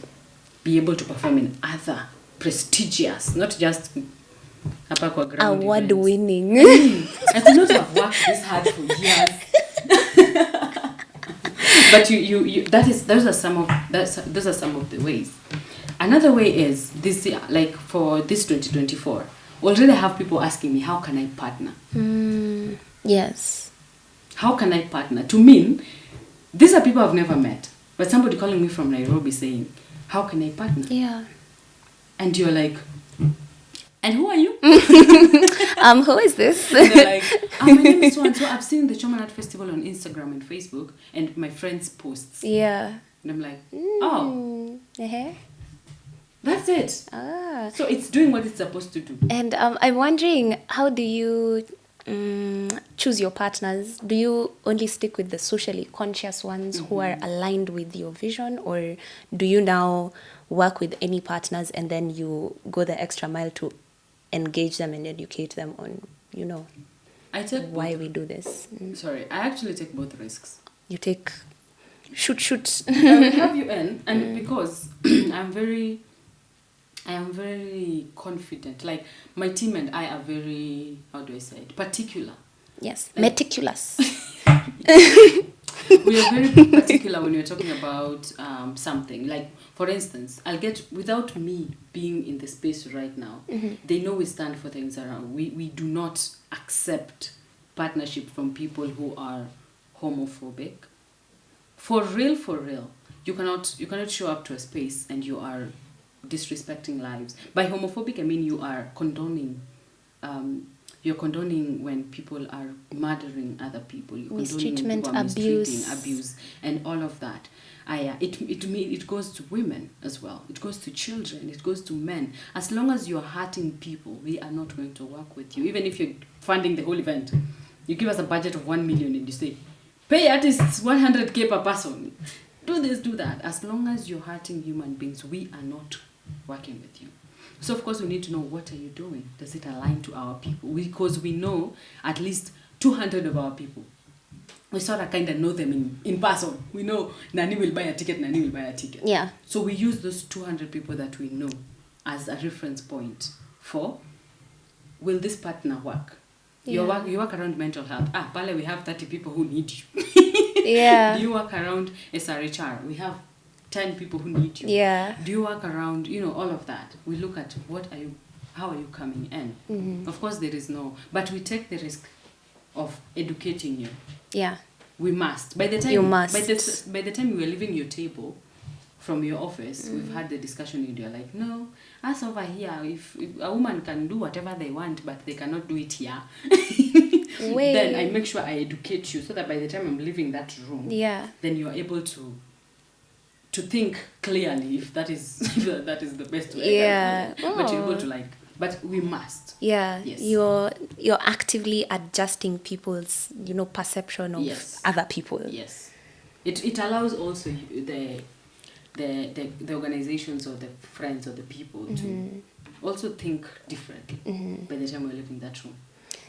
be able to perform in other prestigious, not just award-winning. I could not have worked this hard for years. But those are some of the ways. Another way is this, like for this 2024. Already I have people asking me, how can I partner? Yes. How can I partner? To me, these are people I've never met. But somebody calling me from Nairobi saying, how can I partner? Yeah. And you're like, and who are you? Who is this? And they're like, my name is so-and-so. I've seen the Choman Art Festival on Instagram and Facebook and my friends' posts. Yeah. And I'm like, oh. Uh-huh. That's it. So it's doing what it's supposed to do. And I'm wondering, how do you choose your partners? Do you only stick with the socially conscious ones who are aligned with your vision? Or do you now work with any partners and then you go the extra mile to engage them and educate them on, you know, why we do this? Sorry, I actually take both risks. You take shoot. I will have you in, and because I am very confident. Like my team and I are very, how do I say it, particular. Yes, like, meticulous. We are very particular when we're talking about something. Like, for instance, without me being in the space right now, they know we stand for things around. We do not accept partnership from people who are homophobic. For real. You cannot show up to a space and you are disrespecting lives. By homophobic, I mean you are condoning. You're condoning when people are murdering other people. You're Mistreatment, condoning abuse, abuse, and all of that. It goes to women as well. It goes to children. It goes to men. As long as you're hurting people, we are not going to work with you. Even if you're funding the whole event, you give us a budget of 1 million and you say, pay artists 100K per person. Do this, do that. As long as you're hurting human beings, we are not working with you. So, of course, we need to know, what are you doing? Does it align to our people? Because we know at least 200 of our people. We sort of kind of know them in person. We know Nani will buy a ticket, Nani will buy a ticket. Yeah. So we use those 200 people that we know as a reference point for, will this partner work? Yeah. You work around mental health. Pale, we have 30 people who need you. Yeah. Do you work around SRHR? We have 10 people who need you. Yeah. Do you work around, all of that? We look at how are you coming in? Of course there is no, but we take the risk of educating you. Yeah. We must. By the time You must. By the time you are leaving your table from your office, we've had the discussion and you're like, no, us over here, if a woman can do whatever they want, but they cannot do it here. Then I make sure I educate you so that by the time I'm leaving that room, then you're able to think clearly if that is the best way. Yeah. But you're able to but we must. Yeah. Yes. You're actively adjusting people's, perception of other people. Yes. It allows also the organizations or the friends or the people to also think differently by the time we're leaving that room.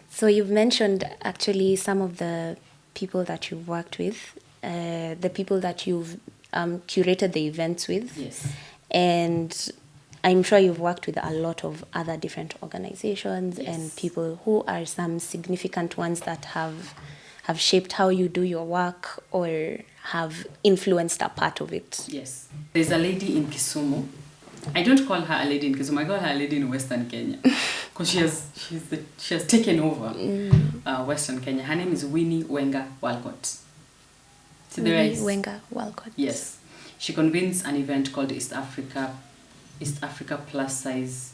So you've mentioned actually some of the people that you've worked with, the people that you've curated the events with. Yes. And I'm sure you've worked with a lot of other different organizations and people. Who are some significant ones that have shaped how you do your work or have influenced a part of it? Yes. There's a lady in Kisumu. I don't call her a lady in Kisumu. I call her a lady in Western Kenya. Because she has taken over Western Kenya. Her name is Winnie Wenga Walcott. Winnie Wenga Walcott. Yes. She convenes an event called East Africa Plus Size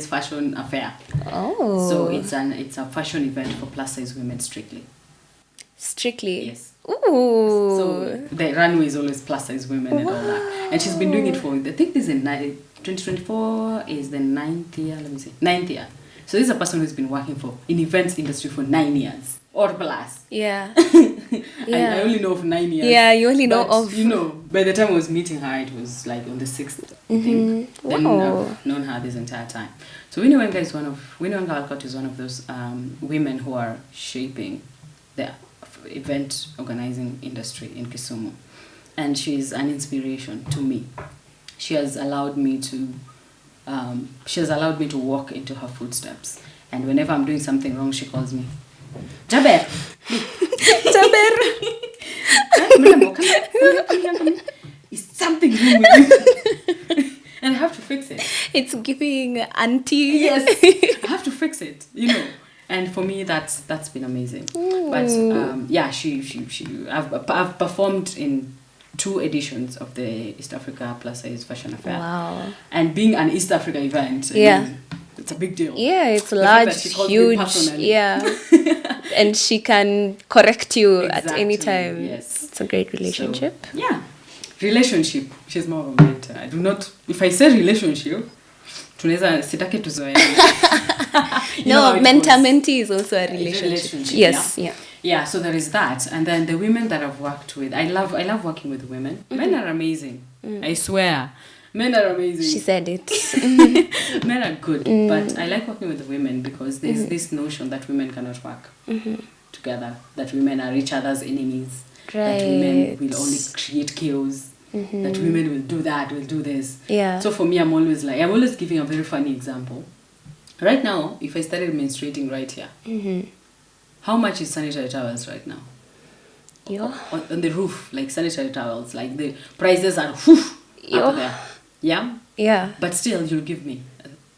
Fashion Affair. Oh. So it's a fashion event for plus size women strictly. Strictly? Yes. Ooh. So the runway is always plus size women and all that. And she's been doing it for, I think this is 2024 is the 9th year, 9th year. So this is a person who's been working in events industry for 9 years or plus. Yeah. I only know of 9 years. Yeah, you only know of... by the time I was meeting her, it was like on the 6th, I think. Then I've known her this entire time. So Winnie Wenga Walcott is one of those women who are shaping the event organizing industry in Kisumu. And she's an inspiration to me. She has allowed me to walk into her footsteps. And whenever I'm doing something wrong, she calls me, Jaber! Jaber! Is something wrong with you? And I have to fix it. It's giving auntie. Yes, I have to fix it, And for me, that's been amazing. Ooh. But I've performed in 2 editions of the East Africa Plus Size Fashion Affair. Wow! And being an East Africa event, it's a big deal. Yeah, it's large, huge. Yeah, and she can correct you at any time. Yes, it's a great relationship. So, relationship. She's more of a mentor. I do not. If I say relationship, tunaweza sitaki tuzoeane. No, mentor-mentee is also a relationship. Yes, yeah. So there is that, and then the women that I've worked with, I love working with women. Men are amazing. I swear, men are amazing. She said it. Men are good, but I like working with the women because there's this notion that women cannot work together. That women are each other's enemies. Right. That women will only create chaos. That women will do that, will do this. Yeah. So for me, I'm always giving a very funny example. Right now, if I started menstruating right here, how much is sanitary towels right now? Yeah. on the roof, like sanitary towels. Like the prices are whew, up there. Yeah? Yeah. But still, you'll give me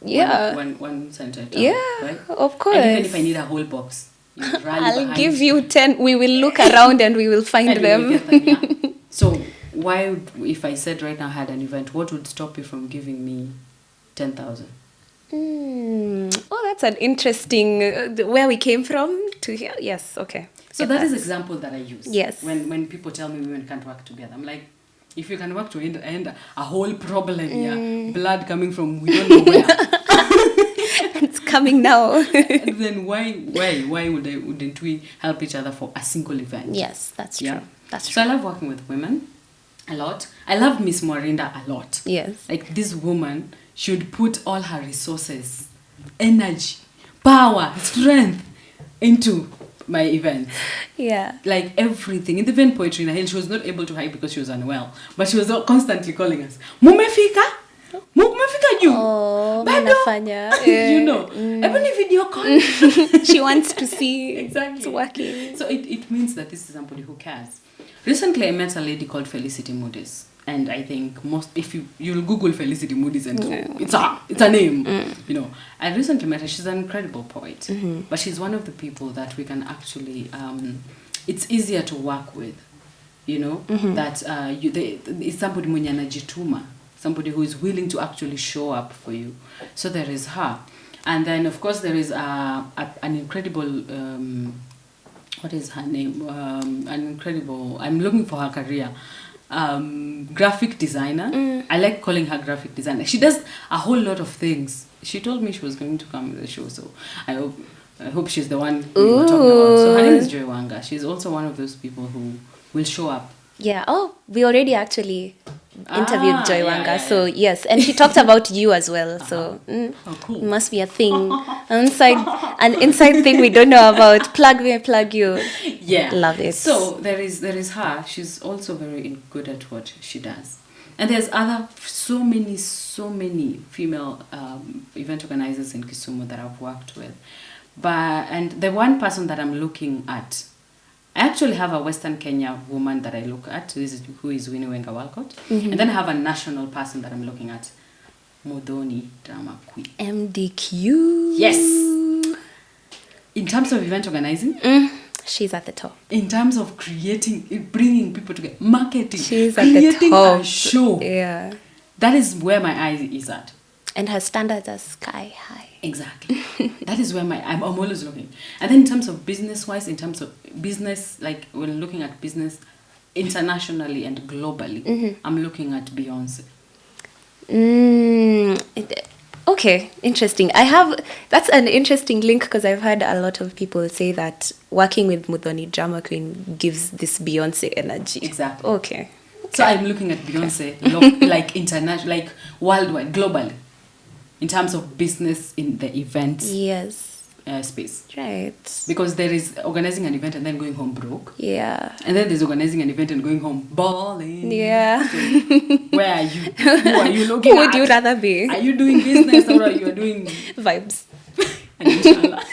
Yeah. one sanitary towel, Yeah, right? of course. And even if I need a whole box, you rally I'll behind. give you 10. We will look around and we will find And we them. will get them, yeah. So why would, if I said right now I had an event, what would stop you from giving me 10,000? Oh, that's an interesting where we came from to here. Yes, okay. So Get that is example that I use. Yes. When people tell me women can't work together, I'm like, if you can work to end a whole problem here, blood coming from we don't know where. It's coming now. And then why wouldn't we help each other for a single event? Yes, that's Yeah. true. That's So true. I love working with women a lot. I love Miss Morinda a lot. Yes. Like this woman should put all her resources, energy, power, strength into my events. Yeah. Like everything. In the event Poetry in a Hill, she was not able to hike because she was unwell. But she was constantly calling us. Mumefika? Mumefika you? Oh, Bado? manafanya. You know. Even if video call. She wants to see Exactly. it's working. So it means that this is somebody who cares. Recently, I met a lady called Felicity Moody's. And I think if you'll Google Felicity Moody's and it's a name, you know. I recently met her. She's an incredible poet, but she's one of the people that we can actually. It's easier to work with, you know. That it's somebody mwenye anajituma, somebody who is willing to actually show up for you. So there is her, and then of course there is an incredible. What is her name? An incredible. I'm looking for her career. Graphic designer. I like calling her graphic designer. She does a whole lot of things. She told me she was going to come to the show, so I hope she's the one we were talking about. So her name is Joy Wanga. She's also one of those people who will show up. Yeah. Oh, we already actually interviewed Joy Wanga. Yeah. So yes, and she talked about you as well. So Oh, cool. it must be a thing, an inside thing we don't know about. Plug me, plug you. Yeah, Love it. So there is her. She's also very good at what she does, and there's so many female event organizers in Kisumu that I've worked with, and the one person that I'm looking at. I actually have a Western Kenya woman that I look at, who is Winnie Wenga Walcott. And then I have a national person that I'm looking at, Modoni Drama Queen. MDQ. Yes. In terms of event organizing, She's at the top. in terms of bringing people together, marketing, She's at the creating top. a show. Yeah. That is where my eye is at. And her standards are sky high. Exactly. That is where I'm always looking. And then in terms of business-wise, in terms of business, like when looking at business internationally and globally, I'm looking at Beyonce. Okay, interesting. That's an interesting link because I've heard a lot of people say that working with Muthoni Drama Queen gives this Beyonce energy. Exactly. Okay. So I'm looking at Beyonce like international, like worldwide, globally, in terms of business in the event space. Right. Because there is organizing an event and then going home broke. Yeah. And then there's organizing an event and going home balling. Yeah. So, where are you? Who are you looking Who at? would you rather be? Are you doing business or are you doing Vibes. inshallah?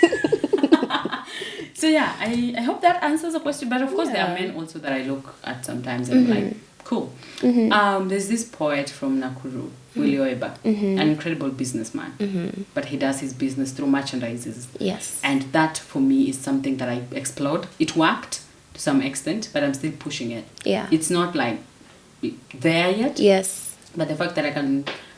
So yeah, I hope that answers the question. But of course there are men also that I look at sometimes and I'm like, cool. There's this poet from Nakuru, Willie Oeba, an incredible businessman. But he does his business through merchandises. Yes. And that for me is something that I explored. It worked to some extent, but I'm still pushing it. Yeah. It's not like there yet. Yes. But the fact that I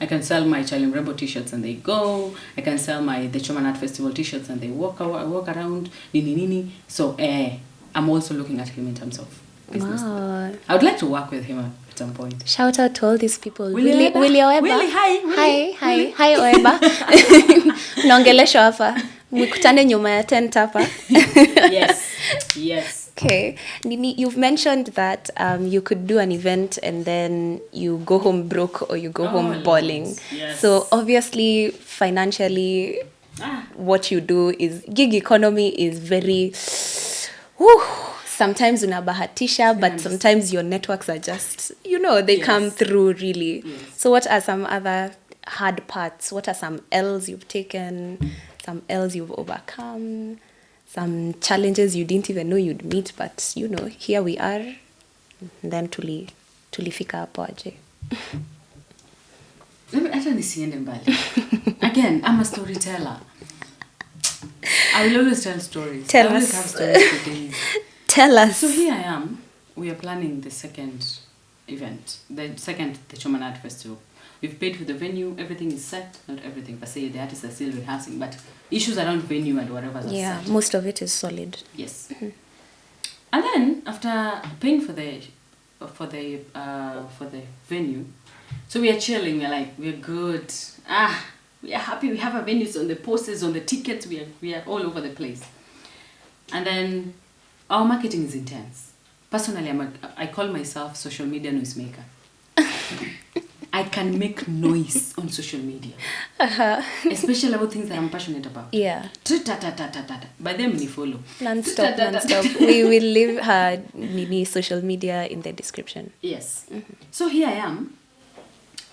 can sell my Charlie Mrembo t-shirts and they go. I can sell the Choman Art Festival t-shirts and they walk around. Nini. So I'm also looking at him in terms of business. Wow. I would like to work with him at some point. Shout out to all these people. Willie Oeba. Willie, hi. Willie. Hi Oeba. Naongeleshwa hapa. Mkutane nyuma ya tent hapa. Yes. Okay. Nini, you've mentioned that you could do an event and then you go home broke or you go home balling. Yes. So obviously, financially, what you do is gig economy is very... sometimes unabahatisha, but sometimes your networks are just, they come through really. Yes. So what are some other hard parts? What are some L's you've taken, some L's you've overcome? some challenges you didn't even know you'd meet, but here we are. And then tulifika hapo aje. Hata nisiende mbali. Again, I'm a storyteller. I will always tell stories. Tell I always us. have stories for days. Tell us. So here I am. We are planning the second event. The Chomana Art Festival. We've paid for the venue. Everything is set. Not everything, but say the artists are still rehearsing. But issues around venue and whatever are set. Most of it is solid. Yes. And then after paying for the venue, so we are chilling. We're like, we're good. We are happy. We have our venues on the posters, on the tickets. We are all over the place. And then our marketing is intense. Personally, I call myself social media noisemaker. I can make noise on social media, especially about things that I'm passionate about. Yeah. By them, we follow. Non-stop. We will leave her social media in the description. Yes. Mm-hmm. So here I am,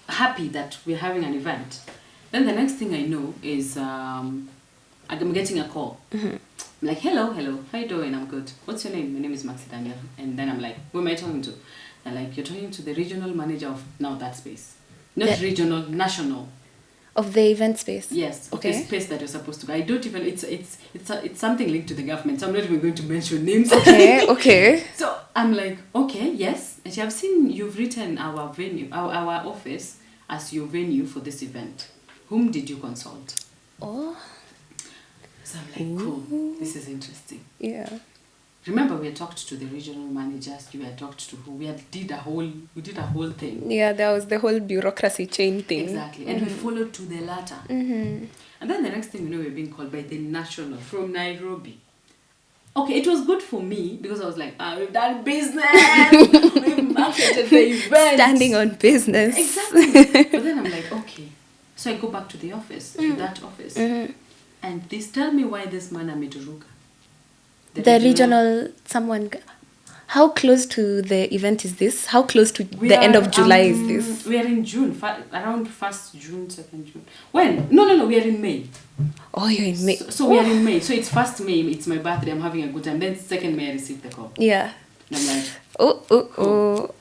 happy that we're having an event. Then the next thing I know is I'm getting a call. Mm-hmm. I'm like, hello, how you doing? I'm good. What's your name? My name is Maxi Daniel. And then I'm like, who am I talking to? And like, you're talking to the regional manager of now that space. Not regional, national. Of the event space? Yes, of the space that you're supposed to go. I don't even, it's something linked to the government, so I'm not even going to mention names. Okay. So I'm like, okay, yes. And I've seen you've written our venue, our office as your venue for this event. Whom did you consult? Oh. So I'm like, cool, this is interesting. Yeah. Remember, we had talked to the regional managers. We had talked to who? We did a whole thing. Yeah, there was the whole bureaucracy chain thing. Exactly, and we followed to the latter. Mm-hmm. And then the next thing we know, we're being called by the national from Nairobi. Okay, it was good for me because I was like, we've done business, we've marketed the event, standing on business. Exactly. But then I'm like, okay, so I go back to the office, to that office, and they tell me why this man Amituruka. The regional someone. How close to the event is this? How close to the end of July is this? We are in June, around 1st June, 2nd June. When? No, we are in May. Oh, you're in May. So we are in May. So it's 1st May, it's my birthday, I'm having a good time. Then 2nd May, I received the call. Yeah. And I'm like, oh.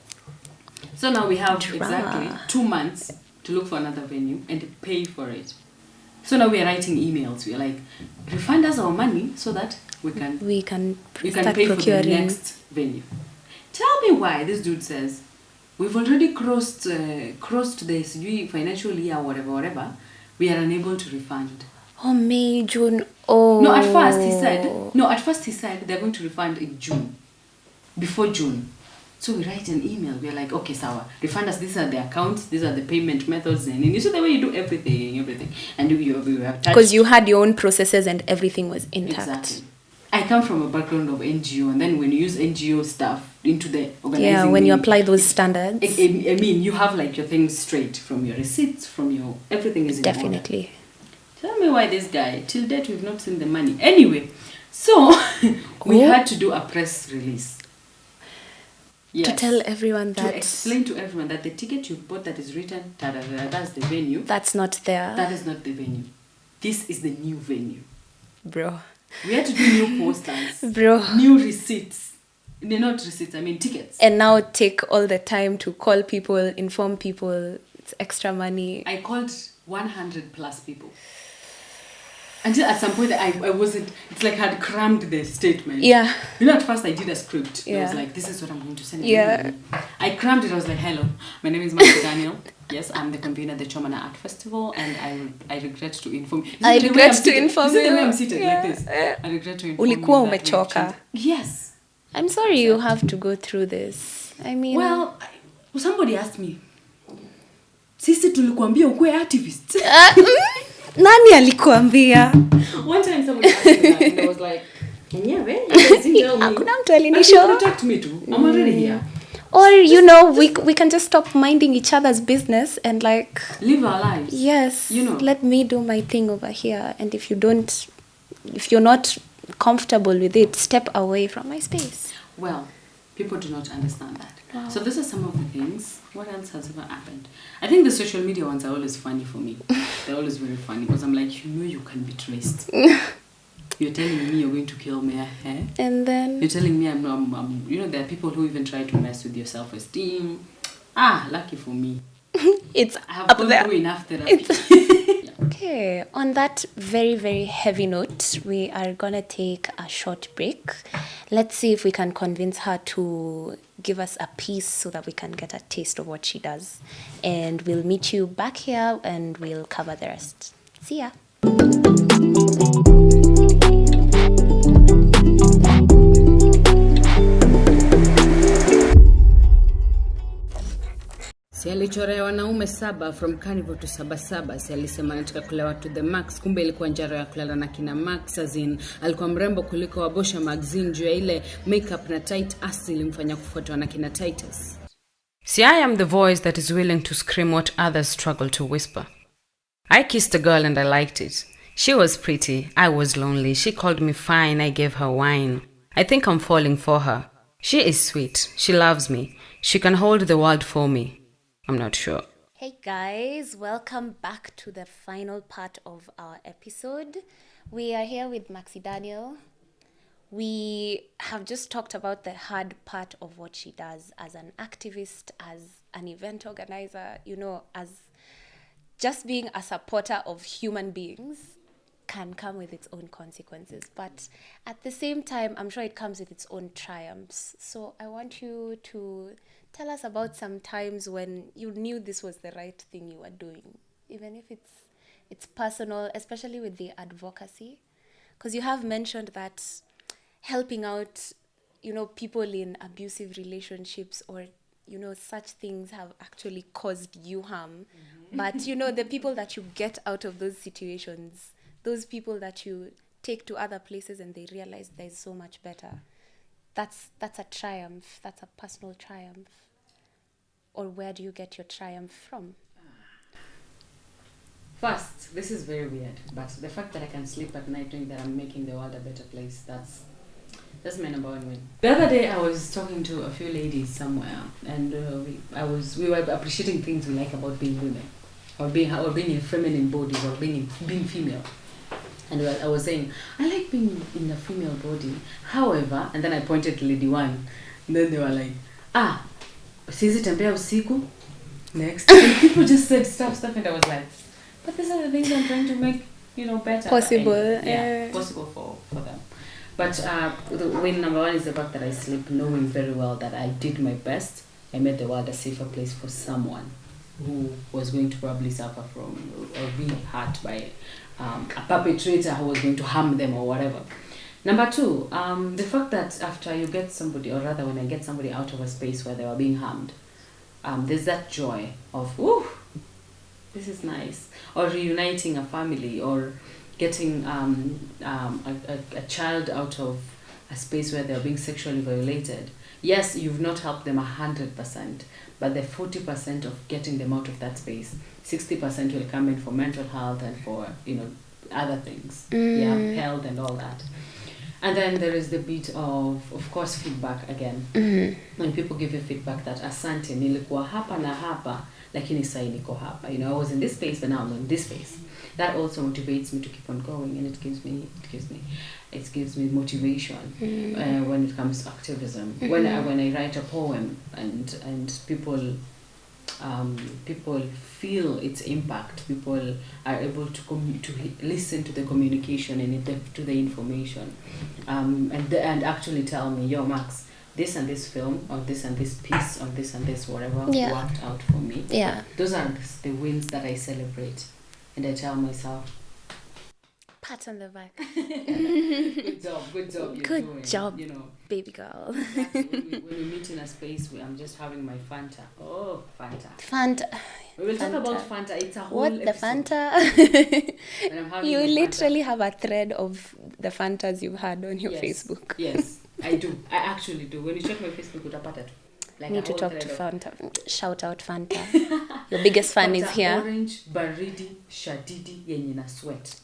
So now we have exactly 2 months to look for another venue and pay for it. So now we are writing emails. We are like, refund us our money so that we can start pay for the next venue. Tell me why this dude says we've already crossed this financial year or whatever. We are unable to refund. Oh, May, June. Oh. No, at first he said they're going to refund in June, before June. So we write an email. We're like, okay, sawa, refund us. These are the accounts. These are the payment methods. And you see the way you do everything. And you have touched. Because you had your own processes and everything was intact. Exactly. I come from a background of NGO, and then when you use NGO stuff into the organizing... Yeah, when you apply those standards. I mean, you have like your things straight from your receipts, from your... Everything is in Definitely. Order. Tell me why this guy, till date we've not seen the money. Anyway, so we had to do a press release. Yes. To tell everyone that... To explain to everyone that the ticket you've bought that is written, that's the venue. That's not there. That is not the venue. This is the new venue. Bro. We had to do new posters. Bro. New receipts. No, not receipts, I mean tickets. And now take all the time to call people, inform people. It's extra money. I called 100 plus people. Until at some point I wasn't, it's like I had crammed the statement. Yeah. At first I did a script. Yeah. I was like, this is what I'm going to send. Yeah. I crammed it. I was like, hello, my name is Maxi Daniel. Yes, I'm the convener of the Chomana Art Festival, and I regret to inform you. I regret to inform you. The way I'm seated like this. I regret to inform you. Ulikuwa umechoka. Yes. I'm sorry you have to go through this. I mean... Well, somebody asked me, sisi tulikuambia ukue activist. Nani alikuambia? One time somebody asked me that, and I was like, yeah, you guys didn't tell me. Hakuna mtu alinisho. Protect me too. I'm already here. Or, we can just stop minding each other's business and like... live our lives. Yes. Let me do my thing over here. And if you're not comfortable with it, step away from my space. Well, people do not understand that. Wow. So these are some of the things. What else has ever happened? I think the social media ones are always funny for me. They're always very funny because I'm like, you can be traced. You You're telling me you're going to kill me, eh? And then You're telling me I'm there are people who even try to mess with your self-esteem. Lucky for me. it's I have up gone there. through enough therapy. Okay, on that very, very heavy note, we are going to take a short break. Let's see if we can convince her to give us a piece so that we can get a taste of what she does. And we'll meet you back here and we'll cover the rest. See ya. Si alichorea wanaume 7 from Carnival to Sabasaba. Si alisema anataka kulewa to the max. Kumbe ilikuwa njaro ya kulala na kina Max. Azin alikuwa mrembo kuliko wabosha magazine juu ya ile makeup na tight ass ilimfanya kufuatwa na kina Titus. See, I am the voice that is willing to scream what others struggle to whisper. I kissed a girl and I liked it. She was pretty. I was lonely. She called me fine. I gave her wine. I think I'm falling for her. She is sweet. She loves me. She can hold the world for me. I'm not sure. Hey guys, welcome back to the final part of our episode. We are here with Maxi Daniel. We have just talked about the hard part of what she does as an activist, as an event organizer, as just being a supporter of human beings can come with its own consequences. But at the same time, I'm sure it comes with its own triumphs. So I want you to tell us about some times when you knew this was the right thing you were doing, even if it's personal, especially with the advocacy. Because you have mentioned that helping out, people in abusive relationships or, such things have actually caused you harm. Mm-hmm. But, the people that you get out of those situations, those people that you take to other places and they realize there's so much better. That's a triumph. That's a personal triumph. Or where do you get your triumph from? First, this is very weird, but the fact that I can sleep at night knowing that I'm making the world a better place, that's my number one win. The other day I was talking to a few ladies somewhere, and we were appreciating things we like about being women, or being in feminine bodies, or being female. And I was saying, I like being in a female body. However, and then I pointed to lady one, and then they were like, sizi tembea usiku. Next. And people just said stuff, and I was like, but these are the things I'm trying to make, better. Possible. Possible for them. But the win number one is the fact that I sleep knowing very well that I did my best. I made the world a safer place for someone who was going to probably suffer from or be hurt by a perpetrator who was going to harm them or whatever. Number two, the fact that after you get somebody, or rather when I get somebody out of a space where they were being harmed, there's that joy of, ooh, this is nice. Or reuniting a family, or getting a child out of a space where they're being sexually violated. Yes, you've not helped them 100%, but the 40% of getting them out of that space, 60% will come in for mental health and for, other things. Yeah, health and all that. And then there is the bit of course, feedback again. Mm-hmm. When people give you feedback that asante, nilikuwa hapa na hapa, lakini sai niko hapa. I was in this space, but now I'm in this space. That also motivates me to keep on going, and it gives me motivation when it comes to activism. Mm-hmm. When I write a poem and people feel its impact, people are able to listen to the communication and to the information, and actually tell me, yo Max, this and this film, or this and this piece, or this and this whatever worked out for me. Yeah, those are the wins that I celebrate, and I tell myself, pat on the back. Good job. Good job, baby girl. When we meet in a space where I'm just having my Fanta. Oh, Fanta. We will talk about Fanta. It's a whole episode. The Fanta? You literally Fanta. have a thread of the Fantas you've had on your Facebook. Yes, I do. I actually do. When you check my Facebook, utapata tu. Need to talk to Fanta. Shout out Fanta. Your biggest fan Fanta is here. Orange, baridi, shadidi, yenye na sweat.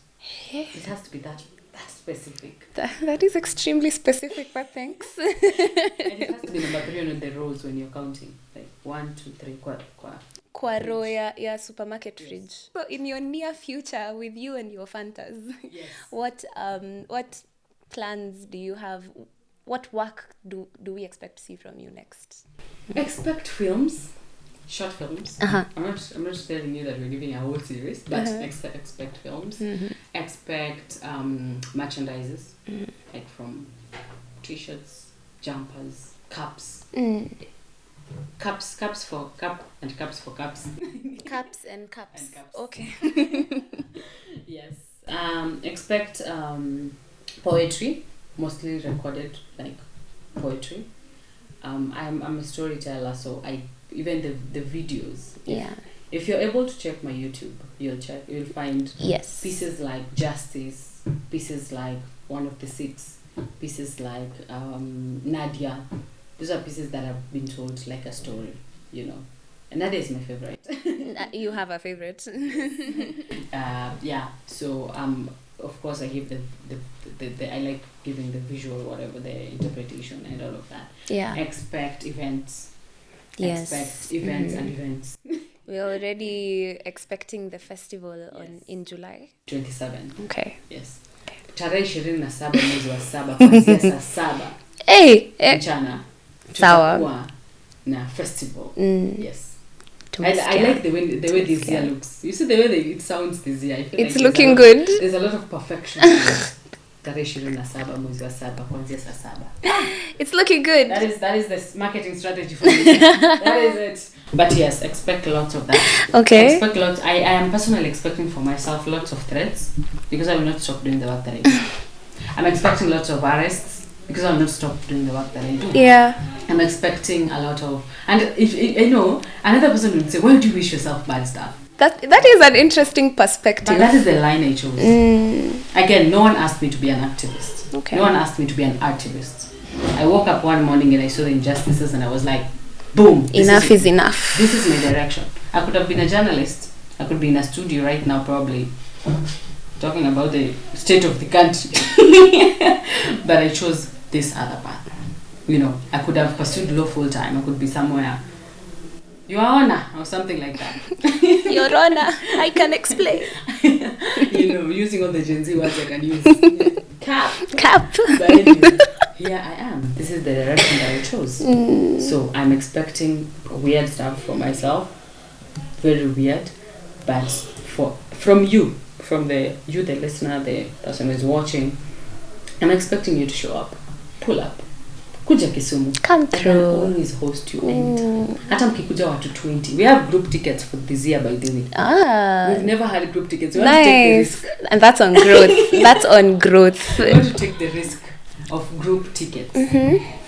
It has to be that specific. That is extremely specific, but thanks. And it has to be number 3 on the rows when you're counting. Like 1, 2, 3, kwa row ya supermarket fridge. So in your near future with you and your Fantas, yes. what plans do you have? What work do we expect to see from you next? Expect films, short films. Uh-huh. I'm not telling you that we're giving a whole series, but expect films. Expect merchandises, like from t-shirts, jumpers, cups. Cups for cup and cups for cups. Cups and cups. And cups. Okay. Yes. Expect poetry, mostly recorded like poetry. I'm a storyteller, so even the videos. Yeah. If you're able to check my YouTube, you'll find Yes. pieces like Justice, pieces like One of the Six, pieces like Nadia. Those are pieces that have been told like a story, And Nadia is my favorite. You have a favorite. Yeah. So of course I give the I like giving the visual, whatever, the interpretation and all of that. Yeah. Expect events. Yes. Expect events and events. We're already expecting the festival in July. 27. Okay. Yes. Tarehe 27 mwezi wa 7 kuanzia saa 7 Hey. mchana. Sawa. Tutakuwa na festival. Yes. I like the way this year looks. You see the way it sounds this year. I feel it's like looking good. There's a lot of perfection. Tarehe 27 mwezi wa 7 kuanzia saa 7. It's looking good. That is the marketing strategy for me. That is it. But yes, expect lots of that. Okay. Expect lots. I am personally expecting for myself lots of threats because I will not stop doing the work that I do. I'm expecting lots of arrests because I will not stop doing the work that I do. Yeah. I'm expecting a lot of, and if another person would say, why do you wish yourself bad stuff? That is an interesting perspective. But that is the line I chose. Again, no one asked me to be an activist. Okay. No one asked me to be an artivist. I woke up one morning and I saw the injustices and I was like, boom. Enough is enough. This is my direction. I could have been a journalist. I could be in a studio right now probably talking about the state of the country. But I chose this other path. I could have pursued law full time. I could be somewhere, Your Honor, or something like that. Your Honor, I can explain. Using all the Gen Z words I can use. Cap. But anyway, here I am. This is the direction that I chose. So I'm expecting weird stuff for myself. Very weird. But from you, the listener, the person who is watching, I'm expecting you to show up. Pull up. Kuja Kisumu. Come through. I can always host you anytime. Hata mkikuja watu 20. We have group tickets for this year, by the way. We've never had group tickets. We want to take the risk. And that's on growth. That's on growth. We want to take the risk of group tickets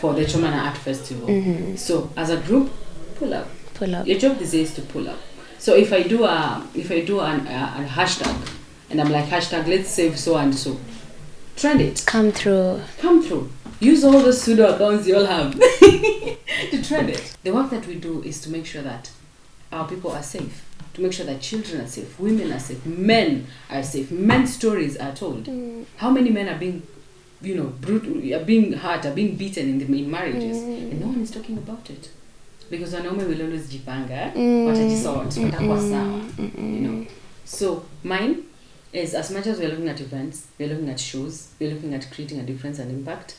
for the Chomana Art Festival. So as a group, pull up. Pull up. Your job these days is to pull up. So if I do a hashtag and I'm like hashtag let's save so and so, trend it. Come through. Use all the pseudo accounts you all have to trend it. The work that we do is to make sure that our people are safe, to make sure that children are safe, women are safe, men are safe, men's stories are told. How many men are being, are being hurt, are being beaten in marriages, and no one is talking about it. Because wanaume will always jipanga, watajisort, watakuwa sawa, So mine is, as much as we're looking at events, we're looking at shows, we're looking at creating a difference and impact,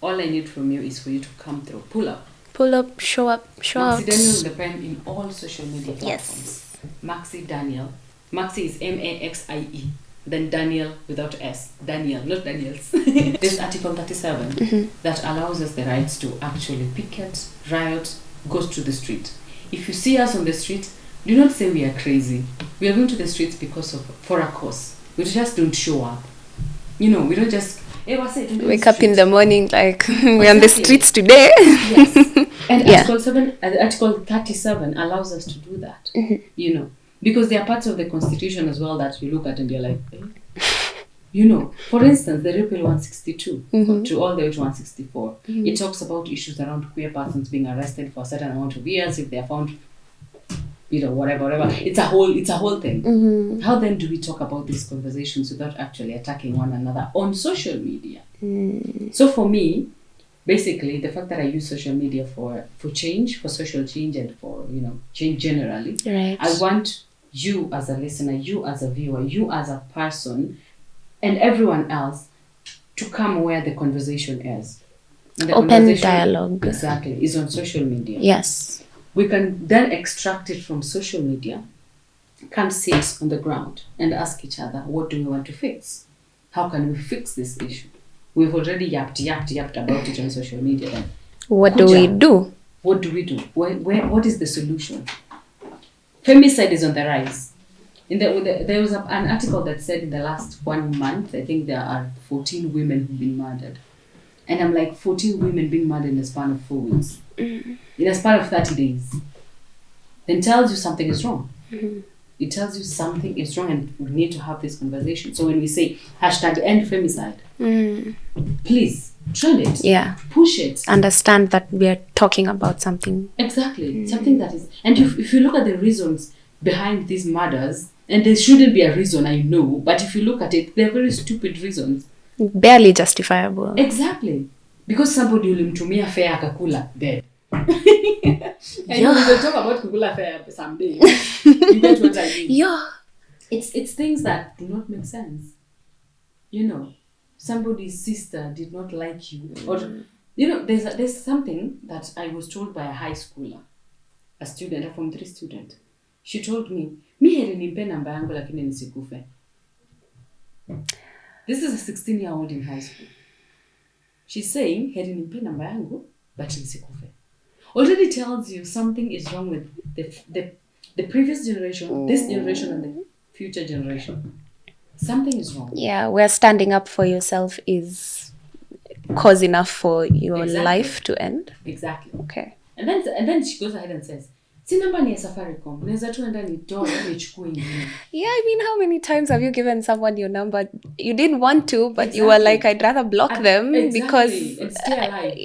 all I need from you is for you to come through. Pull up, show out. Maxi Daniel the pen in all social media platforms. Yes. Maxi Daniel. Maxi is Maxie. Then Daniel without S. Daniel, not Daniels. There's Article 37 that allows us the rights to actually picket, riot, go to the street. If you see us on the street, do not say we are crazy. We are going to the streets for a cause. We just don't show up. We don't just wake up in the morning like we're on the streets today. Yes. And Article 37 allows us to do that. Because there are parts of the Constitution as well that you look at and you're like, for instance, the Repeal 162 to all the way to 164, it talks about issues around queer persons being arrested for a certain amount of years if they are found, whatever. It's a whole thing. How then do we talk about these conversations without actually attacking one another on social media? So for me, basically, the fact that I use social media for change, for social change, and for change generally, right. I want you as a listener, you as a viewer, you as a person, and everyone else to come where the conversation is. And the Open conversation, dialogue. Exactly, is on social media. Yes. We can then extract it from social media, come sit on the ground and ask each other, what do we want to fix? How can we fix this issue? We've already yapped about it on social media. Then What do we do? What do we do? What is the solution? Femicide is on the rise. There was an article that said in the last 1 month, I think there are 14 women who've been murdered. And I'm like, 14 women being murdered in a span of 4 weeks. In a span of 30 days. Then tells you something is wrong. It tells you something is wrong and we need to have this conversation. So when we say #end femicide, please trend it. Yeah. Push it. Understand that we are talking about something. Exactly. Something that is... And if you look at the reasons behind these murders, and there shouldn't be a reason, I know, but if you look at it, they're very stupid reasons. Barely justifiable. Exactly. Because somebody ulimtumia fare akakula dead. And we will talk about kukula fare someday. You get what I mean? Yeah. It's things that do not make sense. You know, somebody's sister did not like you. Or, you know, there's something that I was told by a high schooler, a student, a Form 3 student. She told me, mi heri nimpe namba yangu lakini nisikufe. This is a 16-year-old in high school. She's saying, heri nimpe namba yangu, but nisikufe. Already tells you something is wrong with the previous generation, this generation, and the future generation. Something is wrong. Yeah, where standing up for yourself is cause enough for your life to end. Exactly. Okay. And then she goes ahead and says, si namba ni ya Safaricom, naweza tu enda nitoe nichukue ingine. Yeah, I mean, how many times have you given someone your number? You didn't want to, but you were like, I'd rather block them because... And stay alive.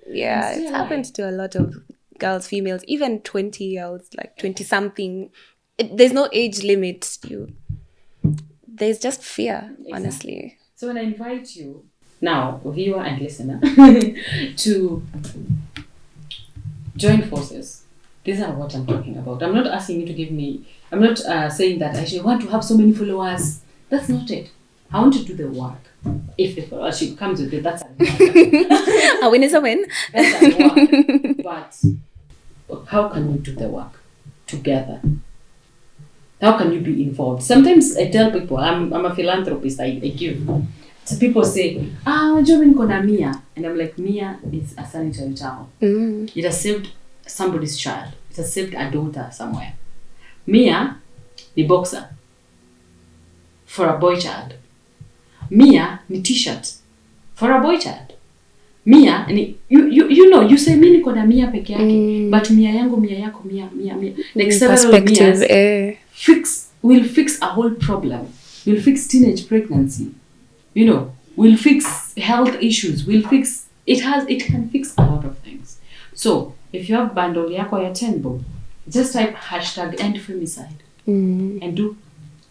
Yeah, it's happened to a lot of girls, females, even 20-year-olds, like 20-something. There's no age limit. There's just fear, honestly. So when I invite you, now, viewer and listener, to join forces, these are what I'm talking about. I'm not asking you to give me... I'm not saying that I should want to have so many followers. That's not it. I want to do the work. If the followership comes with it, that's a work. A win is a win. That's a work. But how can we do the work together? How can you be involved? Sometimes I tell people, I'm a philanthropist, I give. So people say, unajua mimi niko na Mia. And I'm like, Mia is a sanitary towel. It has saved somebody's child. It has saved a daughter somewhere. Mia, the boxer for a boy child. Mia, ni t-shirt for a boy child. Mia, ni, you know, you say mimi niko na Mia peke yake, but Mia yangu, Mia yako, Mia. Like several Mias will fix a whole problem. Will fix teenage pregnancy. You know, will fix health issues. It can fix a lot of things. So, if you have bundle yako ya 10 bob, just type #end femicide. And you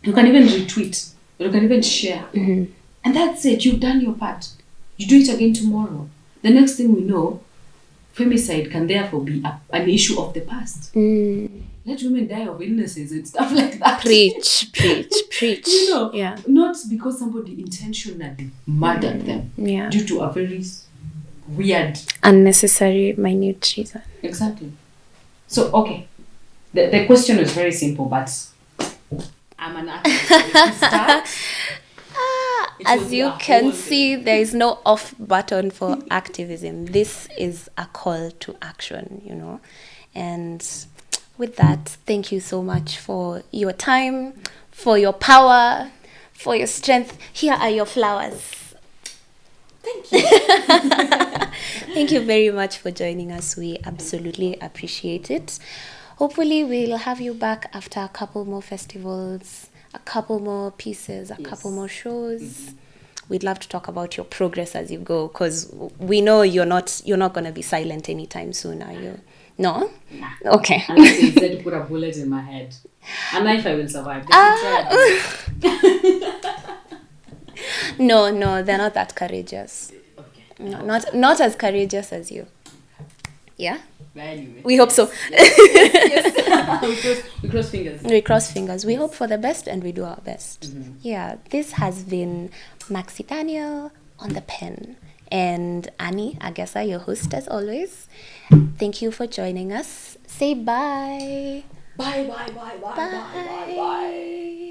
can even retweet. You can even share. And that's it. You've done your part. You do it again tomorrow. The next thing we know, femicide can therefore be an issue of the past. Let women die of illnesses and stuff like that. Preach. You know, yeah. Not because somebody intentionally murdered them due to a very weird... unnecessary, minute reason. Exactly. So, okay. The question was very simple, but I'm an activist. As you can see, there is no off button for activism. This is a call to action, you know. And with that, thank you so much for your time, for your power, for your strength. Here are your flowers. Thank you. Thank you very much for joining us. We absolutely appreciate it. Hopefully, we'll have you back after a couple more festivals, a couple more pieces, a couple more shows. We'd love to talk about your progress as you go, because we know you're not going to be silent anytime soon, are you? No? Nah. Okay. Unless you said to put a bullet in my head. A knife I will survive. No, they're not that courageous. Okay. No, not as courageous as you. Yeah? Anyway. We hope so. Yes. we cross fingers. We cross fingers. We hope for the best and we do our best. Yeah, this has been Maxi Daniel on the pen and Annie Agasa, your host as always. Thank you for joining us. Say bye. Bye. Bye.